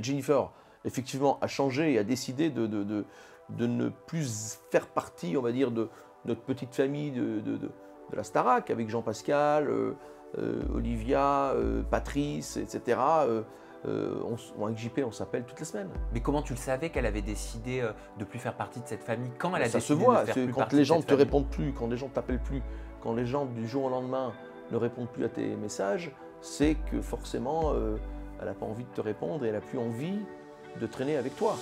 Jennifer, effectivement, a changé et a décidé de ne plus faire partie, on va dire, de notre petite famille de la Starac, avec Jean-Pascal, Olivia, Patrice, etc. Avec JP, on s'appelle toutes les semaines. Mais comment tu le savais qu'elle avait décidé de ne plus faire partie de cette famille? Quand elle a Ça se décidé voit, de faire plus quand partie les de gens ne cette te famille? répondent plus, quand les gens ne t'appellent plus, quand les gens du jour au lendemain ne répondent plus à tes messages, c'est que forcément, elle n'a pas envie de te répondre et elle n'a plus envie de traîner avec toi.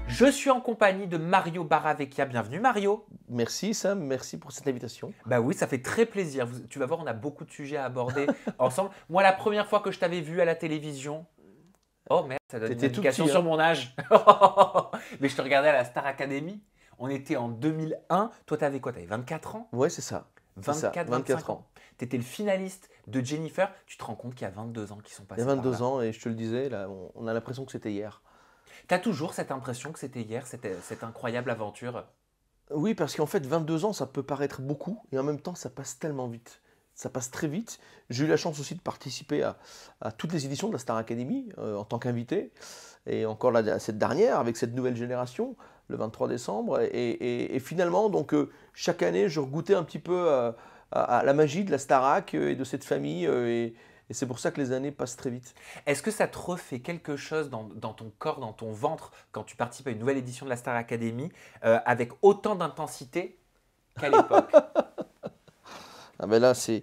Je suis en compagnie de Mario Baravecchia. Bienvenue Mario. Merci Sam, merci pour cette invitation. Bah oui, ça fait très plaisir. Tu vas voir, on a beaucoup de sujets à aborder ensemble. Moi, la première fois que je t'avais vu à la télévision, oh merde, ça donne une T'étais tout indication petit, sur hein. mon âge. Mais je te regardais à la Star Academy. On était en 2001. Toi, t'avais quoi? T'avais 24 ans? Ouais, c'est ça. 24, 25 ans. Tu étais le finaliste de Jennifer. Tu te rends compte qu'il y a 22 ans qui sont Il passés y a par 22 là. ans et je te le disais, là, on a l'impression que c'était hier. Tu as toujours cette impression que c'était hier, cette incroyable aventure? Oui, parce qu'en fait, 22 ans, ça peut paraître beaucoup et en même temps, ça passe tellement vite. Ça passe très vite. J'ai eu la chance aussi de participer à toutes les éditions de la Star Academy en tant qu'invité. Et encore là, cette dernière, avec cette nouvelle génération, le 23 décembre. Et finalement, donc, chaque année, je regoûtais un petit peu à la magie de la Starac et de cette famille. Et c'est pour ça que les années passent très vite. Est-ce que ça te refait quelque chose dans ton corps, dans ton ventre, quand tu participes à une nouvelle édition de la Star Academy, avec autant d'intensité qu'à l'époque? Ah ben là, ça,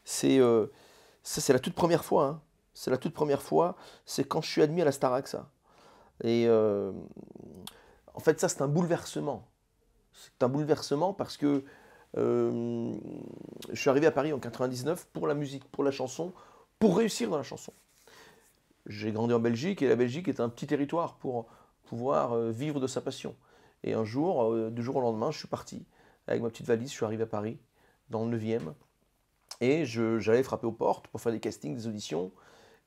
c'est la toute première fois, hein. C'est la toute première fois. C'est quand je suis admis à la Starac, ça. Et en fait, ça, c'est un bouleversement. C'est un bouleversement parce que je suis arrivé à Paris en 99 pour la musique, pour la chanson, pour réussir dans la chanson. J'ai grandi en Belgique et la Belgique est un petit territoire pour pouvoir vivre de sa passion. Et un jour, du jour au lendemain, je suis parti avec ma petite valise, je suis arrivé à Paris, dans le 9e, et j'allais frapper aux portes pour faire des castings, des auditions,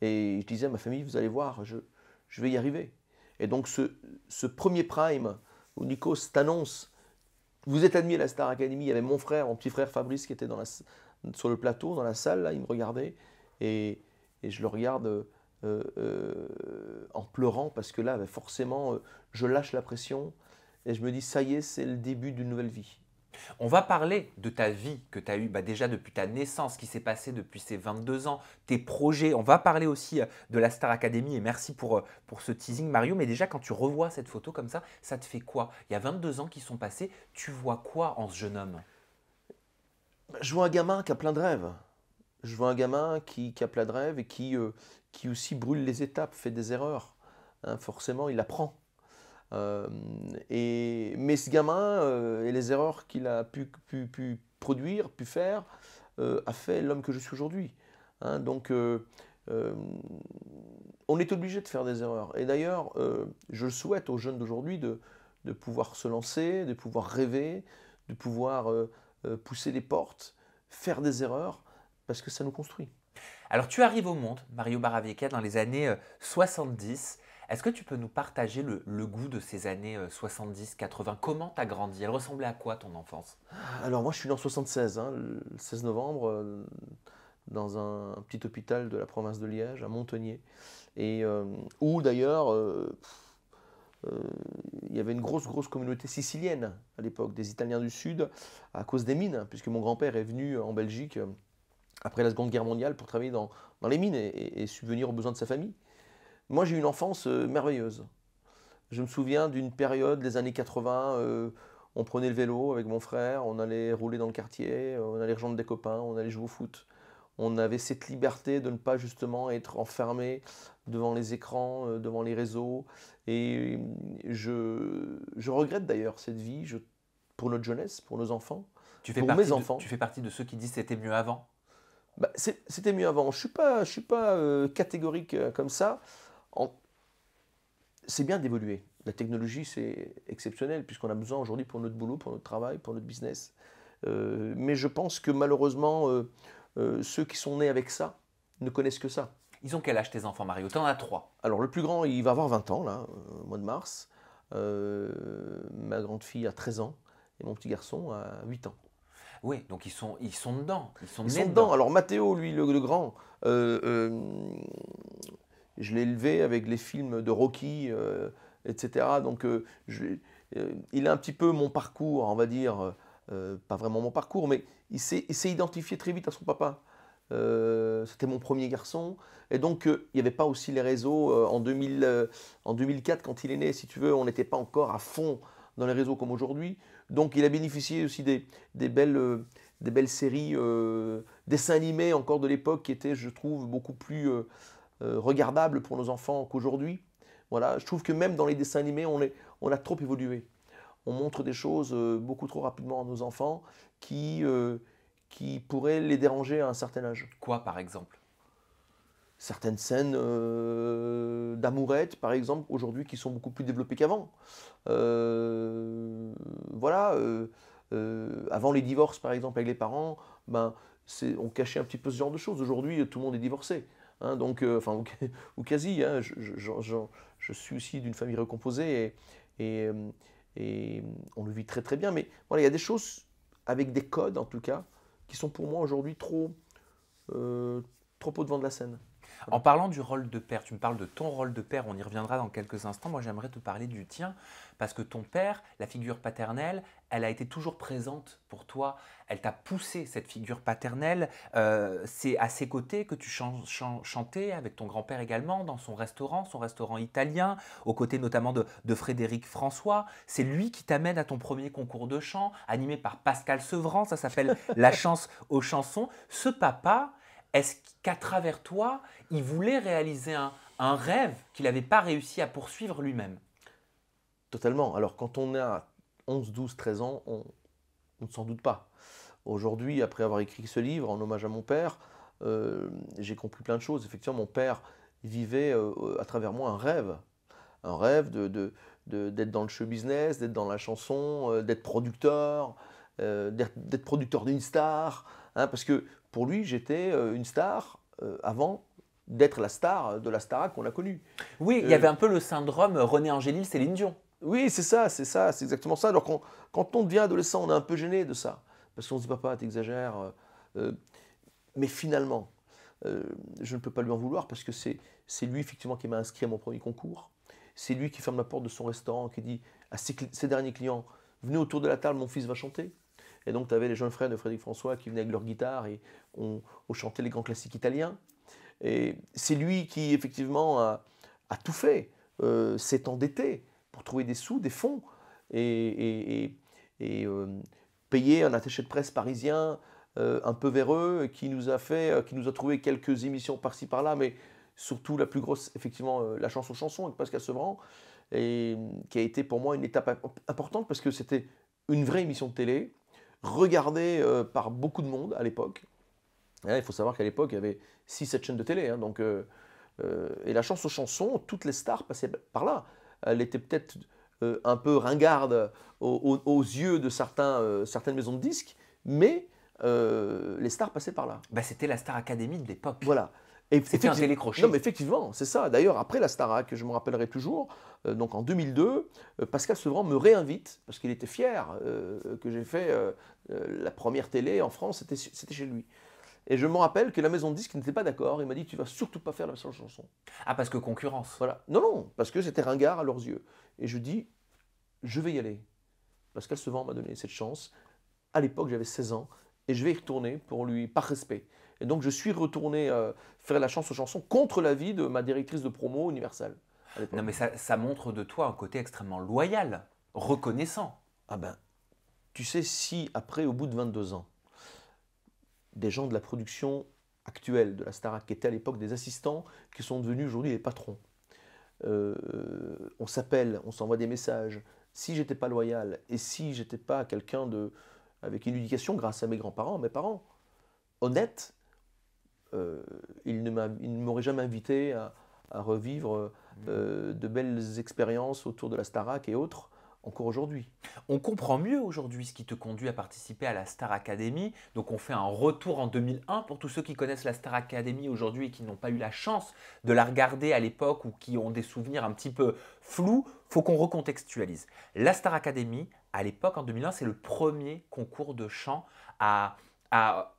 et je disais à ma famille, vous allez voir, je vais y arriver. Et donc ce premier prime où Nikos t'annonce, vous êtes admis à la Star Academy, il y avait mon frère, mon petit frère Fabrice qui était sur le plateau, dans la salle, là, il me regardait, et je le regarde en pleurant, parce que là, forcément, je lâche la pression, et je me dis, ça y est, c'est le début d'une nouvelle vie. On va parler de ta vie que tu as eue déjà depuis ta naissance, ce qui s'est passé depuis ces 22 ans, tes projets. On va parler aussi de la Star Academy et merci pour ce teasing Mario. Mais déjà, quand tu revois cette photo comme ça te fait quoi? Il y a 22 ans qui sont passés, tu vois quoi en ce jeune homme? Je vois un gamin qui a plein de rêves. Je vois un gamin qui a plein de rêves et qui aussi brûle les étapes, fait des erreurs. Hein, forcément, il apprend. Mais ce gamin et les erreurs qu'il a pu produire, pu faire, a fait l'homme que je suis aujourd'hui. Hein, donc, on est obligé de faire des erreurs. Et d'ailleurs, je le souhaite aux jeunes d'aujourd'hui de pouvoir se lancer, de pouvoir rêver, de pouvoir pousser les portes, faire des erreurs, parce que ça nous construit. Alors, tu arrives au monde, Mario Baravecchia, dans les années 70. Est-ce que tu peux nous partager le goût de ces années 70-80? Comment tu as grandi? Elle ressemblait à quoi ton enfance? Alors moi je suis né en 76, hein, le 16 novembre, dans un petit hôpital de la province de Liège, à Montagnier, et où d'ailleurs il y avait une grosse communauté sicilienne à l'époque, des Italiens du Sud, à cause des mines, hein, puisque mon grand-père est venu en Belgique après la Seconde Guerre mondiale pour travailler dans les mines et subvenir aux besoins de sa famille. Moi, j'ai eu une enfance merveilleuse. Je me souviens d'une période, les années 80, on prenait le vélo avec mon frère, on allait rouler dans le quartier, on allait rejoindre des copains, on allait jouer au foot. On avait cette liberté de ne pas justement être enfermé devant les écrans, devant les réseaux. Et je regrette d'ailleurs cette vie pour notre jeunesse, pour nos enfants, pour mes enfants. Tu fais partie de ceux qui disent c'était mieux avant? Bah, c'était mieux avant. Je suis pas catégorique comme ça. C'est bien d'évoluer. La technologie, c'est exceptionnel, puisqu'on a besoin aujourd'hui pour notre boulot, pour notre travail, pour notre business. Mais je pense que malheureusement, ceux qui sont nés avec ça ne connaissent que ça. Ils ont quel âge tes enfants, Mario? Tu en as 3. Alors le plus grand, il va avoir 20 ans, là, au mois de mars. Ma grande fille a 13 ans et mon petit garçon a 8 ans. Oui, donc ils sont dedans, ils sont Ils nés sont dedans. dedans. Alors Mathéo, lui, le grand, euh, je l'ai élevé avec les films de Rocky, etc. Donc il a un petit peu mon parcours, on va dire, pas vraiment mon parcours, mais il s'est identifié très vite à son papa. C'était mon premier garçon. Et donc, il n'y avait pas aussi les réseaux en 2004, quand il est né, si tu veux, on n'était pas encore à fond dans les réseaux comme aujourd'hui. Donc, il a bénéficié aussi des des belles séries, dessins animés encore de l'époque qui étaient, je trouve, beaucoup plus regardables pour nos enfants qu'aujourd'hui. Voilà, je trouve que même dans les dessins animés, on a trop évolué. On montre des choses beaucoup trop rapidement à nos enfants qui, euh, qui pourraient les déranger à un certain âge. Quoi, par exemple? Certaines scènes d'amourette, par exemple, aujourd'hui, qui sont beaucoup plus développées qu'avant. Voilà, avant les divorces, par exemple, avec les parents, ben, on cachait un petit peu ce genre de choses. Aujourd'hui, tout le monde est divorcé. Hein, donc, enfin, ou quasi. Hein, je suis aussi d'une famille recomposée et, euh, et on le vit très très bien. Mais voilà, il y a des choses avec des codes, en tout cas, qui sont pour moi aujourd'hui euh, trop au devant de la scène. En Voilà. parlant du rôle de père, tu me parles de ton rôle de père, on y reviendra dans quelques instants. Moi, j'aimerais te parler du tien, parce que ton père, la figure paternelle, elle a été toujours présente pour toi. Elle t'a poussé, cette figure paternelle. C'est à ses côtés que tu chantais, avec ton grand-père également, dans son restaurant italien, aux côtés notamment de Frédéric François. C'est lui qui t'amène à ton premier concours de chant, animé par Pascal Sevran, ça s'appelle La chance aux chansons. Ce papa, est-ce qu'à travers toi, il voulait réaliser un rêve qu'il n'avait pas réussi à poursuivre lui-même? Totalement. Alors, quand on a 11, 12, 13 ans, on ne s'en doute pas. Aujourd'hui, après avoir écrit ce livre en hommage à mon père, j'ai compris plein de choses. Effectivement, mon père vivait à travers moi un rêve d'être dans le show business, d'être dans la chanson, d'être producteur d'une star. Hein, parce que pour lui, j'étais une star avant d'être la star de la Starac qu'on a connue. Oui, il y Euh, avait un peu le syndrome René Angélil, Céline Dion. Oui, c'est exactement ça. Alors quand on devient adolescent, on est un peu gêné de ça. Parce qu'on se dit, papa, t'exagères. Euh, mais finalement, je ne peux pas lui en vouloir parce que c'est lui, effectivement, qui m'a inscrit à mon premier concours. C'est lui qui ferme la porte de son restaurant, qui dit à ses derniers clients, venez autour de la table, mon fils va chanter. Et donc, tu avais les jeunes frères de Frédéric François qui venaient avec leur guitare et on chantait les grands classiques italiens. Et c'est lui qui, effectivement, a tout fait, s'est endetté pour trouver des sous, des fonds, et, et- et payer un attaché de presse parisien un peu véreux qui nous a trouvé quelques émissions par-ci par-là, mais surtout la plus grosse, effectivement, la chanson avec Pascal Sevran, et qui a été pour moi une étape importante parce que c'était une vraie émission de télé, regardée par beaucoup de monde à l'époque. Hein, il faut savoir qu'à l'époque, il y avait 6 7 chaînes de télé. Hein, donc, et la chance aux chansons, toutes les stars passaient par là. Elle était peut-être un peu ringarde aux yeux de certaines maisons de disques, mais les stars passaient par là. Bah, c'était la Star Academy de l'époque. Voilà. C'était un Non, mais télécrochet. effectivement, c'est ça. D'ailleurs, après la Starac, je me rappellerai toujours, donc en 2002, Pascal Sevran me réinvite, parce qu'il était fier que j'ai fait la première télé en France, c'était chez lui. Et je me rappelle que la maison de disques n'était pas d'accord. Il m'a dit, tu vas surtout pas faire la seule chanson. Ah, parce que concurrence. Voilà. Non, non, parce que c'était ringard à leurs yeux. Et je dis, je vais y aller. Pascal Sevran m'a donné cette chance. À l'époque, j'avais 16 ans. Et je vais y retourner pour lui, par respect. Et donc, je suis retourné faire la chance aux chansons contre l'avis de ma directrice de promo Universal à Non, l'époque. mais ça montre de toi un côté extrêmement loyal, reconnaissant. Ah ben, tu sais, si après, au bout de 22 ans, des gens de la production actuelle de la Starac, qui étaient à l'époque des assistants, qui sont devenus aujourd'hui les patrons, on s'appelle, on s'envoie des messages. Si j'étais pas loyal et si j'étais pas quelqu'un avec une éducation grâce à mes grands-parents, mes parents, honnête, ils ne m'auraient jamais invité à revivre de belles expériences autour de la Starac et autres encore aujourd'hui. On comprend mieux aujourd'hui ce qui te conduit à participer à la Star Academy. Donc on fait un retour en 2001 pour tous ceux qui connaissent la Star Academy aujourd'hui et qui n'ont pas eu la chance de la regarder à l'époque ou qui ont des souvenirs un petit peu flous. Faut qu'on recontextualise. La Star Academy, à l'époque en 2001, c'est le premier concours de chant à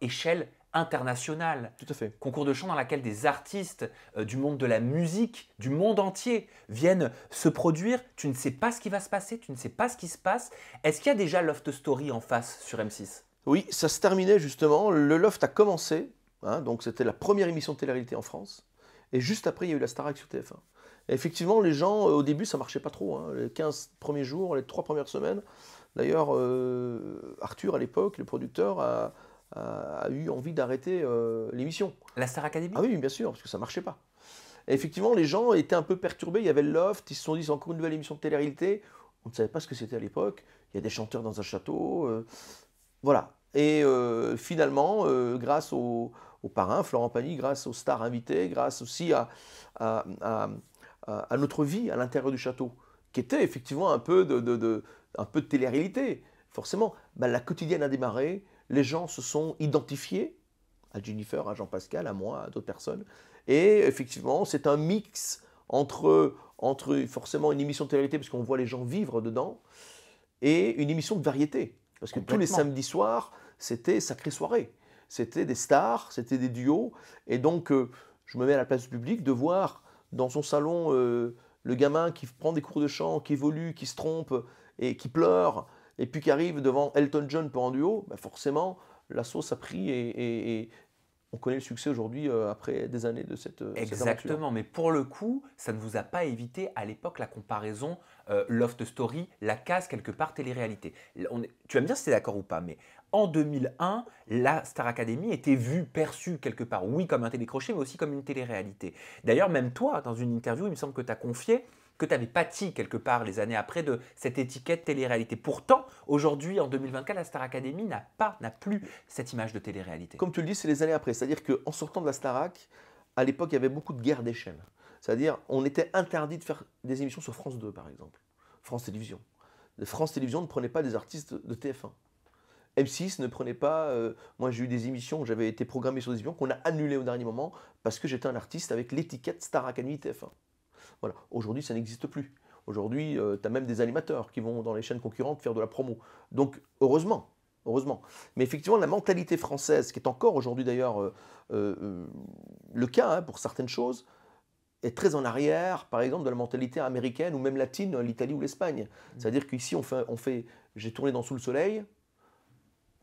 échelle internationale. Tout à fait. Concours de chant dans lequel des artistes du monde de la musique, du monde entier, viennent se produire. Tu ne sais pas ce qui va se passer, tu ne sais pas ce qui se passe. Est-ce qu'il y a déjà Loft Story en face sur M6? Oui, ça se terminait justement. Le Loft a commencé, hein, donc c'était la première émission de télé-réalité en France. Et juste après, il y a eu la Starac sur TF1. Et effectivement, les gens, au début, ça marchait pas trop, hein. Les 15 premiers jours, les 3 premières semaines. D'ailleurs, Arthur, à l'époque, le producteur, a eu envie d'arrêter l'émission. La Star Academy? Ah oui, bien sûr, parce que ça marchait pas. Et effectivement, les gens étaient un peu perturbés. Il y avait le Loft, ils se sont dit, c'est encore une nouvelle émission de télé-réalité. On ne savait pas ce que c'était à l'époque. Il y a des chanteurs dans un château. Voilà. Et finalement, grâce au parrain, Florent Pagny, grâce aux stars invités, grâce aussi à, à- à notre vie à l'intérieur du château, qui était effectivement un peu de télé-réalité, forcément, bah, la quotidienne a démarré, les gens se sont identifiés à Jennifer, à Jean-Pascal, à moi, à d'autres personnes, et effectivement, c'est un mix entre forcément une émission de télé-réalité, parce qu'on voit les gens vivre dedans, et une émission de variété. Parce que tous les Complètement. samedis soirs, c'était sacrée soirée. C'était des stars, c'était des duos. Et donc, je me mets à la place du public de voir dans son salon le gamin qui prend des cours de chant, qui évolue, qui se trompe et qui pleure, et puis qui arrive devant Elton John pour un duo. Bah forcément, la sauce a pris et on connaît le succès aujourd'hui après des années de cette aventure. Exactement, mais pour le coup, ça ne vous a pas évité à l'époque la comparaison Loft Story, la case quelque part télé-réalité. Tu vas me dire si tu es d'accord ou pas, mais en 2001, la Star Academy était vue, perçue quelque part, oui, comme un télécrochet, mais aussi comme une télé-réalité. D'ailleurs, même toi, dans une interview, il me semble que tu as confié que tu avais pâti quelque part les années après de cette étiquette télé-réalité. Pourtant, aujourd'hui, en 2024, la Star Academy n'a plus cette image de télé-réalité. Comme tu le dis, c'est les années après. C'est-à-dire qu'en sortant de la Starac, à l'époque, il y avait beaucoup de guerres d'échelle. C'est-à-dire, on était interdit de faire des émissions sur France 2, par exemple. France Télévisions. France Télévisions ne prenait pas des artistes de TF1. M6 ne prenait pas. Moi, j'ai eu des émissions, j'avais été programmé sur des émissions qu'on a annulées au dernier moment parce que j'étais un artiste avec l'étiquette Star Academy TF1. Voilà. Aujourd'hui, ça n'existe plus. Aujourd'hui, tu as même des animateurs qui vont dans les chaînes concurrentes faire de la promo. Donc, heureusement. Heureusement. Mais effectivement, la mentalité française, qui est encore aujourd'hui d'ailleurs le cas hein, pour certaines choses, est très en arrière, par exemple, de la mentalité américaine ou même latine, l'Italie ou l'Espagne. C'est-à-dire qu'ici, j'ai tourné dans Sous le Soleil,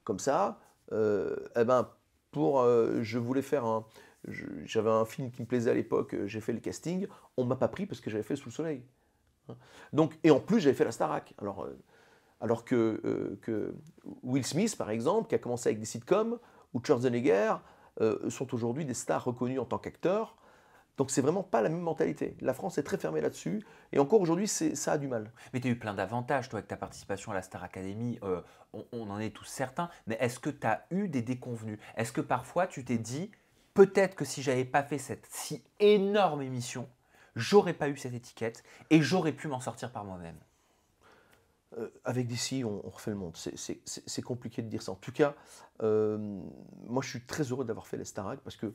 comme ça. Eh ben, je voulais faire j'avais un film qui me plaisait à l'époque, j'ai fait le casting, on m'a pas pris parce que j'avais fait Sous le Soleil. Donc, et en plus, j'avais fait la Starac. Alors que Will Smith, par exemple, qui a commencé avec des sitcoms, ou Schwarzenegger, sont aujourd'hui des stars reconnues en tant qu'acteurs. Donc c'est vraiment pas la même mentalité. La France est très fermée là-dessus, et encore aujourd'hui, ça a du mal. Mais tu as eu plein d'avantages, toi, avec ta participation à la Star Academy. On en est tous certains. Mais est-ce que tu as eu des déconvenus? Est-ce que parfois tu t'es dit, peut-être que si j'avais pas fait cette si énorme émission, j'aurais pas eu cette étiquette et j'aurais pu m'en sortir par moi-même? Avec d'ici, on refait le monde. C'est compliqué de dire ça. En tout cas, moi, je suis très heureux d'avoir fait les Starac parce que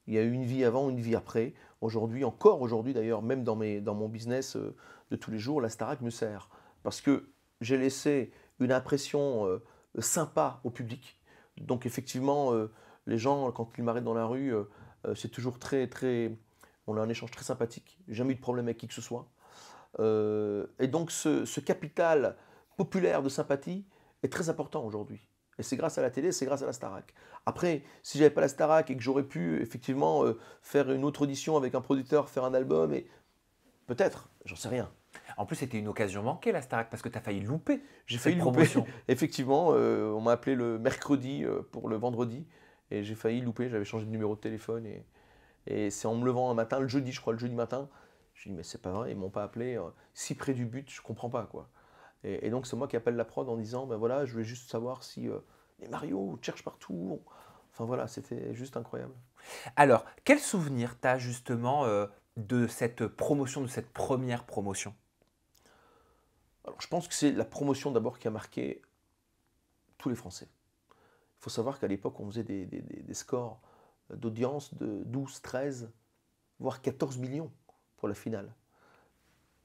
il y a eu une vie avant, une vie après. Aujourd'hui, encore aujourd'hui d'ailleurs, même dans mon business de tous les jours, la Starac me sert. Parce que j'ai laissé une impression sympa au public. Donc effectivement, les gens, quand ils m'arrêtent dans la rue, c'est toujours on a un échange très sympathique. J'ai jamais eu de problème avec qui que ce soit. Et donc ce capital populaire de sympathie est très important aujourd'hui. Et c'est grâce à la télé, c'est grâce à la Starac. Après, si j'avais pas la Starac et que j'aurais pu effectivement faire une autre audition avec un producteur, faire un album, et peut-être, j'en sais rien. En plus, c'était une occasion manquée, la Starac, parce que tu as failli louper J'ai cette failli louper. promotion. Effectivement, on m'a appelé le mercredi pour le vendredi, et j'ai failli louper. J'avais changé de numéro de téléphone, et c'est en me levant un matin, le jeudi, je crois, le jeudi matin, je dis mais c'est pas vrai, ils m'ont pas appelé si près du but, je comprends pas quoi. Et donc c'est moi qui appelle la prod en disant ben voilà, je voulais juste savoir si mais Mario, tu cherches partout. Enfin voilà, c'était juste incroyable. Alors, quel souvenir tu as justement de cette promotion, de cette première promotion? Alors, je pense que c'est la promotion d'abord qui a marqué tous les Français. Il faut savoir qu'à l'époque, on faisait des scores d'audience de 12, 13, voire 14 millions pour la finale.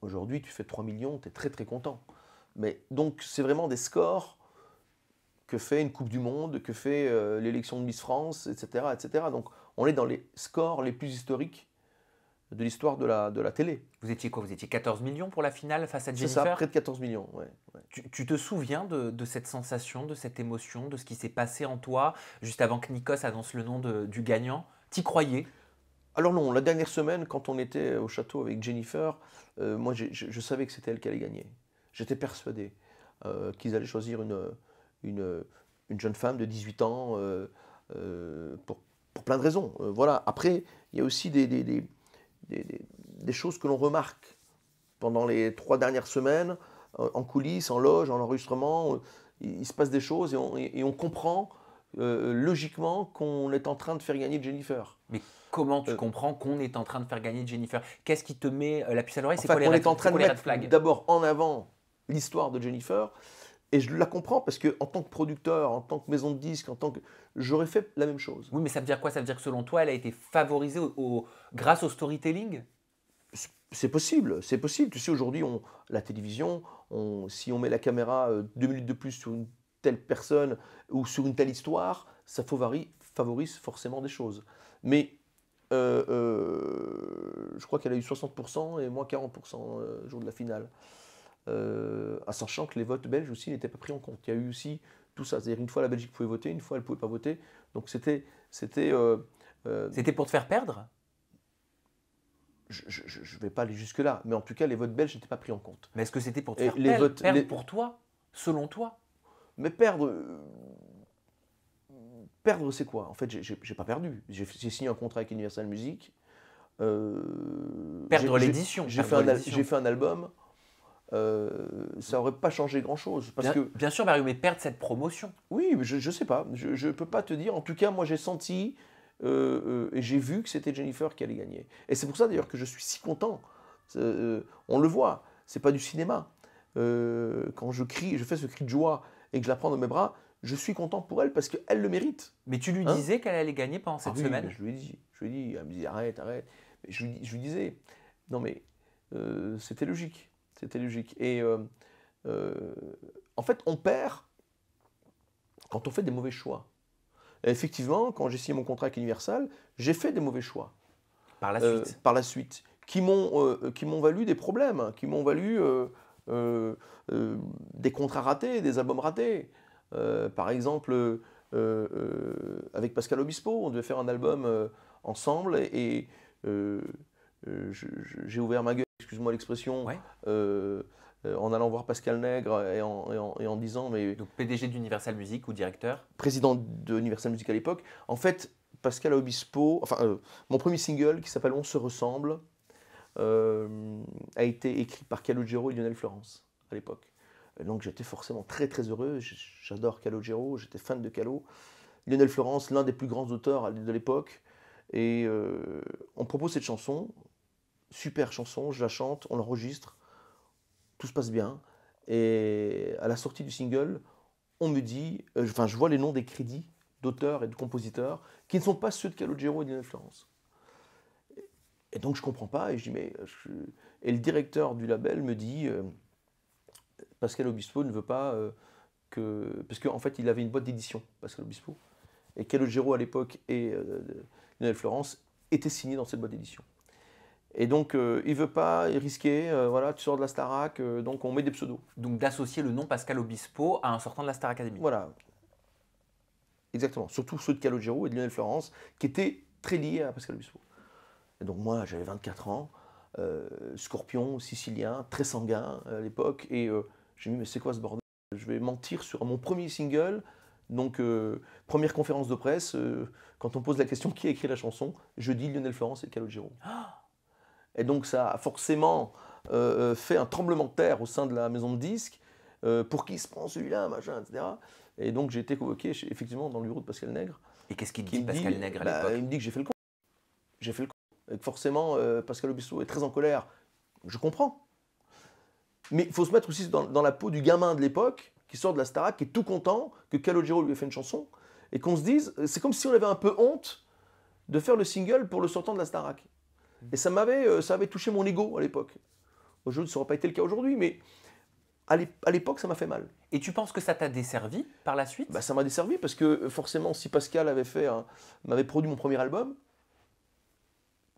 Aujourd'hui, tu fais 3 millions, tu es très très content. Mais donc, c'est vraiment des scores que fait une Coupe du Monde, que fait l'élection de Miss France, etc., etc. Donc, on est dans les scores les plus historiques de l'histoire de la télé. Vous étiez quoi? Vous étiez 14 millions pour la finale face à C'est ça, Jennifer? près de 14 millions. Ouais, ouais. Tu te souviens de cette sensation, de cette émotion, de ce qui s'est passé en toi juste avant que Nikos annonce le nom du gagnant? T'y croyais? Alors non, la dernière semaine, quand on était au château avec Jennifer, moi je savais que c'était elle qui allait gagner. J'étais persuadé qu'ils allaient choisir une, une jeune femme de 18 ans pour plein de raisons. Voilà. Après, il y a aussi des choses que l'on remarque pendant les 3 dernières semaines, en coulisses, en loge, en enregistrement. Il se passe des choses et on comprend logiquement qu'on est en train de faire gagner Jennifer. Mais comment tu Euh, comprends qu'on est en train de faire gagner Jennifer? Qu'est-ce qui te met la puce à l'oreille? C'est Enfin, quoi les qu'on red, est en c'est train de quoi les red mettre flags? d'abord en avant l'histoire de Jennifer. Et je la comprends parce que en tant que producteur, en tant que maison de disques, j'aurais fait la même chose. Oui, mais ça veut dire quoi? Ça veut dire que selon toi, elle a été favorisée grâce au storytelling? C'est possible, c'est possible. Tu sais, aujourd'hui, la télévision, si on met la caméra 2 minutes de plus sur une telle personne ou sur une telle histoire, ça favorise forcément des choses. Mais je crois qu'elle a eu 60% et moi 40% le jour de la finale. En sachant que les votes belges aussi n'étaient pas pris en compte. Il y a eu aussi tout ça. C'est-à-dire une fois la Belgique pouvait voter, une fois elle ne pouvait pas voter. Donc c'était C'était pour te faire perdre? je ne vais pas aller jusque-là, mais en tout cas, les votes belges n'étaient pas pris en compte. Mais est-ce que c'était pour te Et faire les votes, perdre pour toi, selon toi? mais perdre, c'est quoi? En fait, j'ai pas perdu. J'ai signé un contrat avec Universal Music. Euh, Perdre l'édition. j'ai fait un album. Ça n'aurait pas changé grand-chose. Parce que, Bien sûr, Mario, mais perdre cette promotion. oui, je ne sais pas. Je ne peux pas te dire. En tout cas, moi, j'ai senti et j'ai vu que c'était Jennifer qui allait gagner. Et c'est pour ça, d'ailleurs, que je suis si content. On le voit. C'est pas du cinéma. Quand je crie, je fais ce cri de joie et que je la prends dans mes bras, je suis content pour elle parce qu'elle le mérite. Mais tu lui Hein? disais qu'elle allait gagner pendant cette Ah oui, semaine? mais je lui ai dit. Je lui ai dit. Elle me dit arrête, arrête. Mais je lui disais. Non, mais c'était logique. C'était logique. Et euh, en fait, on perd quand on fait des mauvais choix. Et effectivement, quand j'ai signé mon contrat avec Universal, j'ai fait des mauvais choix Par la suite. par la suite, qui m'ont valu des problèmes, qui m'ont valu des contrats ratés, des albums ratés. Par exemple, avec Pascal Obispo, on devait faire un album ensemble et j'ai ouvert ma gueule, excuse-moi l'expression, Ouais. en allant voir Pascal Nègre et en disant, mais Donc PDG d'Universal Music ou directeur. président de Universal Music à l'époque, en fait, Pascal Obispo, enfin, mon premier single qui s'appelle On se ressemble, a été écrit par Calogero et Lionel Florence à l'époque. Et donc j'étais forcément très très heureux, j'adore Calogero, j'étais fan de Calo. Lionel Florence, l'un des plus grands auteurs de l'époque. Et on propose cette chanson, super chanson, je la chante, on l'enregistre, tout se passe bien. Et à la sortie du single, on me dit, enfin je vois les noms des crédits d'auteurs et de compositeurs qui ne sont pas ceux de Calogero et de Lionel Florence. Et donc je comprends pas, et je dis mais et le directeur du label me dit Pascal Obispo ne veut pas parce qu'en fait il avait une boîte d'édition, Pascal Obispo, et Calogero à l'époque et Lionel Florence étaient signés dans cette boîte d'édition. Et donc il veut pas risquer, voilà, tu sors de la Starac, donc on met des pseudos. Donc d'associer le nom Pascal Obispo à un sortant de la Star Academy. Voilà, exactement. Surtout ceux de Calogero et de Lionel Florence qui étaient très liés à Pascal Obispo. Et donc moi, j'avais 24 ans, scorpion, sicilien, très sanguin à l'époque, et j'ai dit, mais c'est quoi ce bordel? Je vais mentir sur mon premier single, donc première conférence de presse, quand on pose la question qui a écrit la chanson, je dis Lionel Florence et Calogero. Et donc ça a forcément fait un tremblement de terre au sein de la maison de disques, pour qui se prend celui-là, machin, etc. Et donc j'ai été convoqué effectivement dans le bureau de Pascal Nègre. Et qu'est-ce qu'il Qui dit me Pascal Nègre à l'époque? il me dit que j'ai fait le con. J'ai fait le con. Et que forcément, Pascal Obispo est très en colère. Je comprends. Mais il faut se mettre aussi dans la peau du gamin de l'époque qui sort de la Starac, qui est tout content que Calogero lui ait fait une chanson, et qu'on se dise, c'est comme si on avait un peu honte de faire le single pour le sortant de la Starac. Et ça avait touché mon ego à l'époque. Aujourd'hui, ça n'aurait pas été le cas aujourd'hui, mais à l'époque, ça m'a fait mal. Et tu penses que ça t'a desservi par la suite? Bah, ça m'a desservi parce que forcément, si Pascal m'avait produit mon premier album,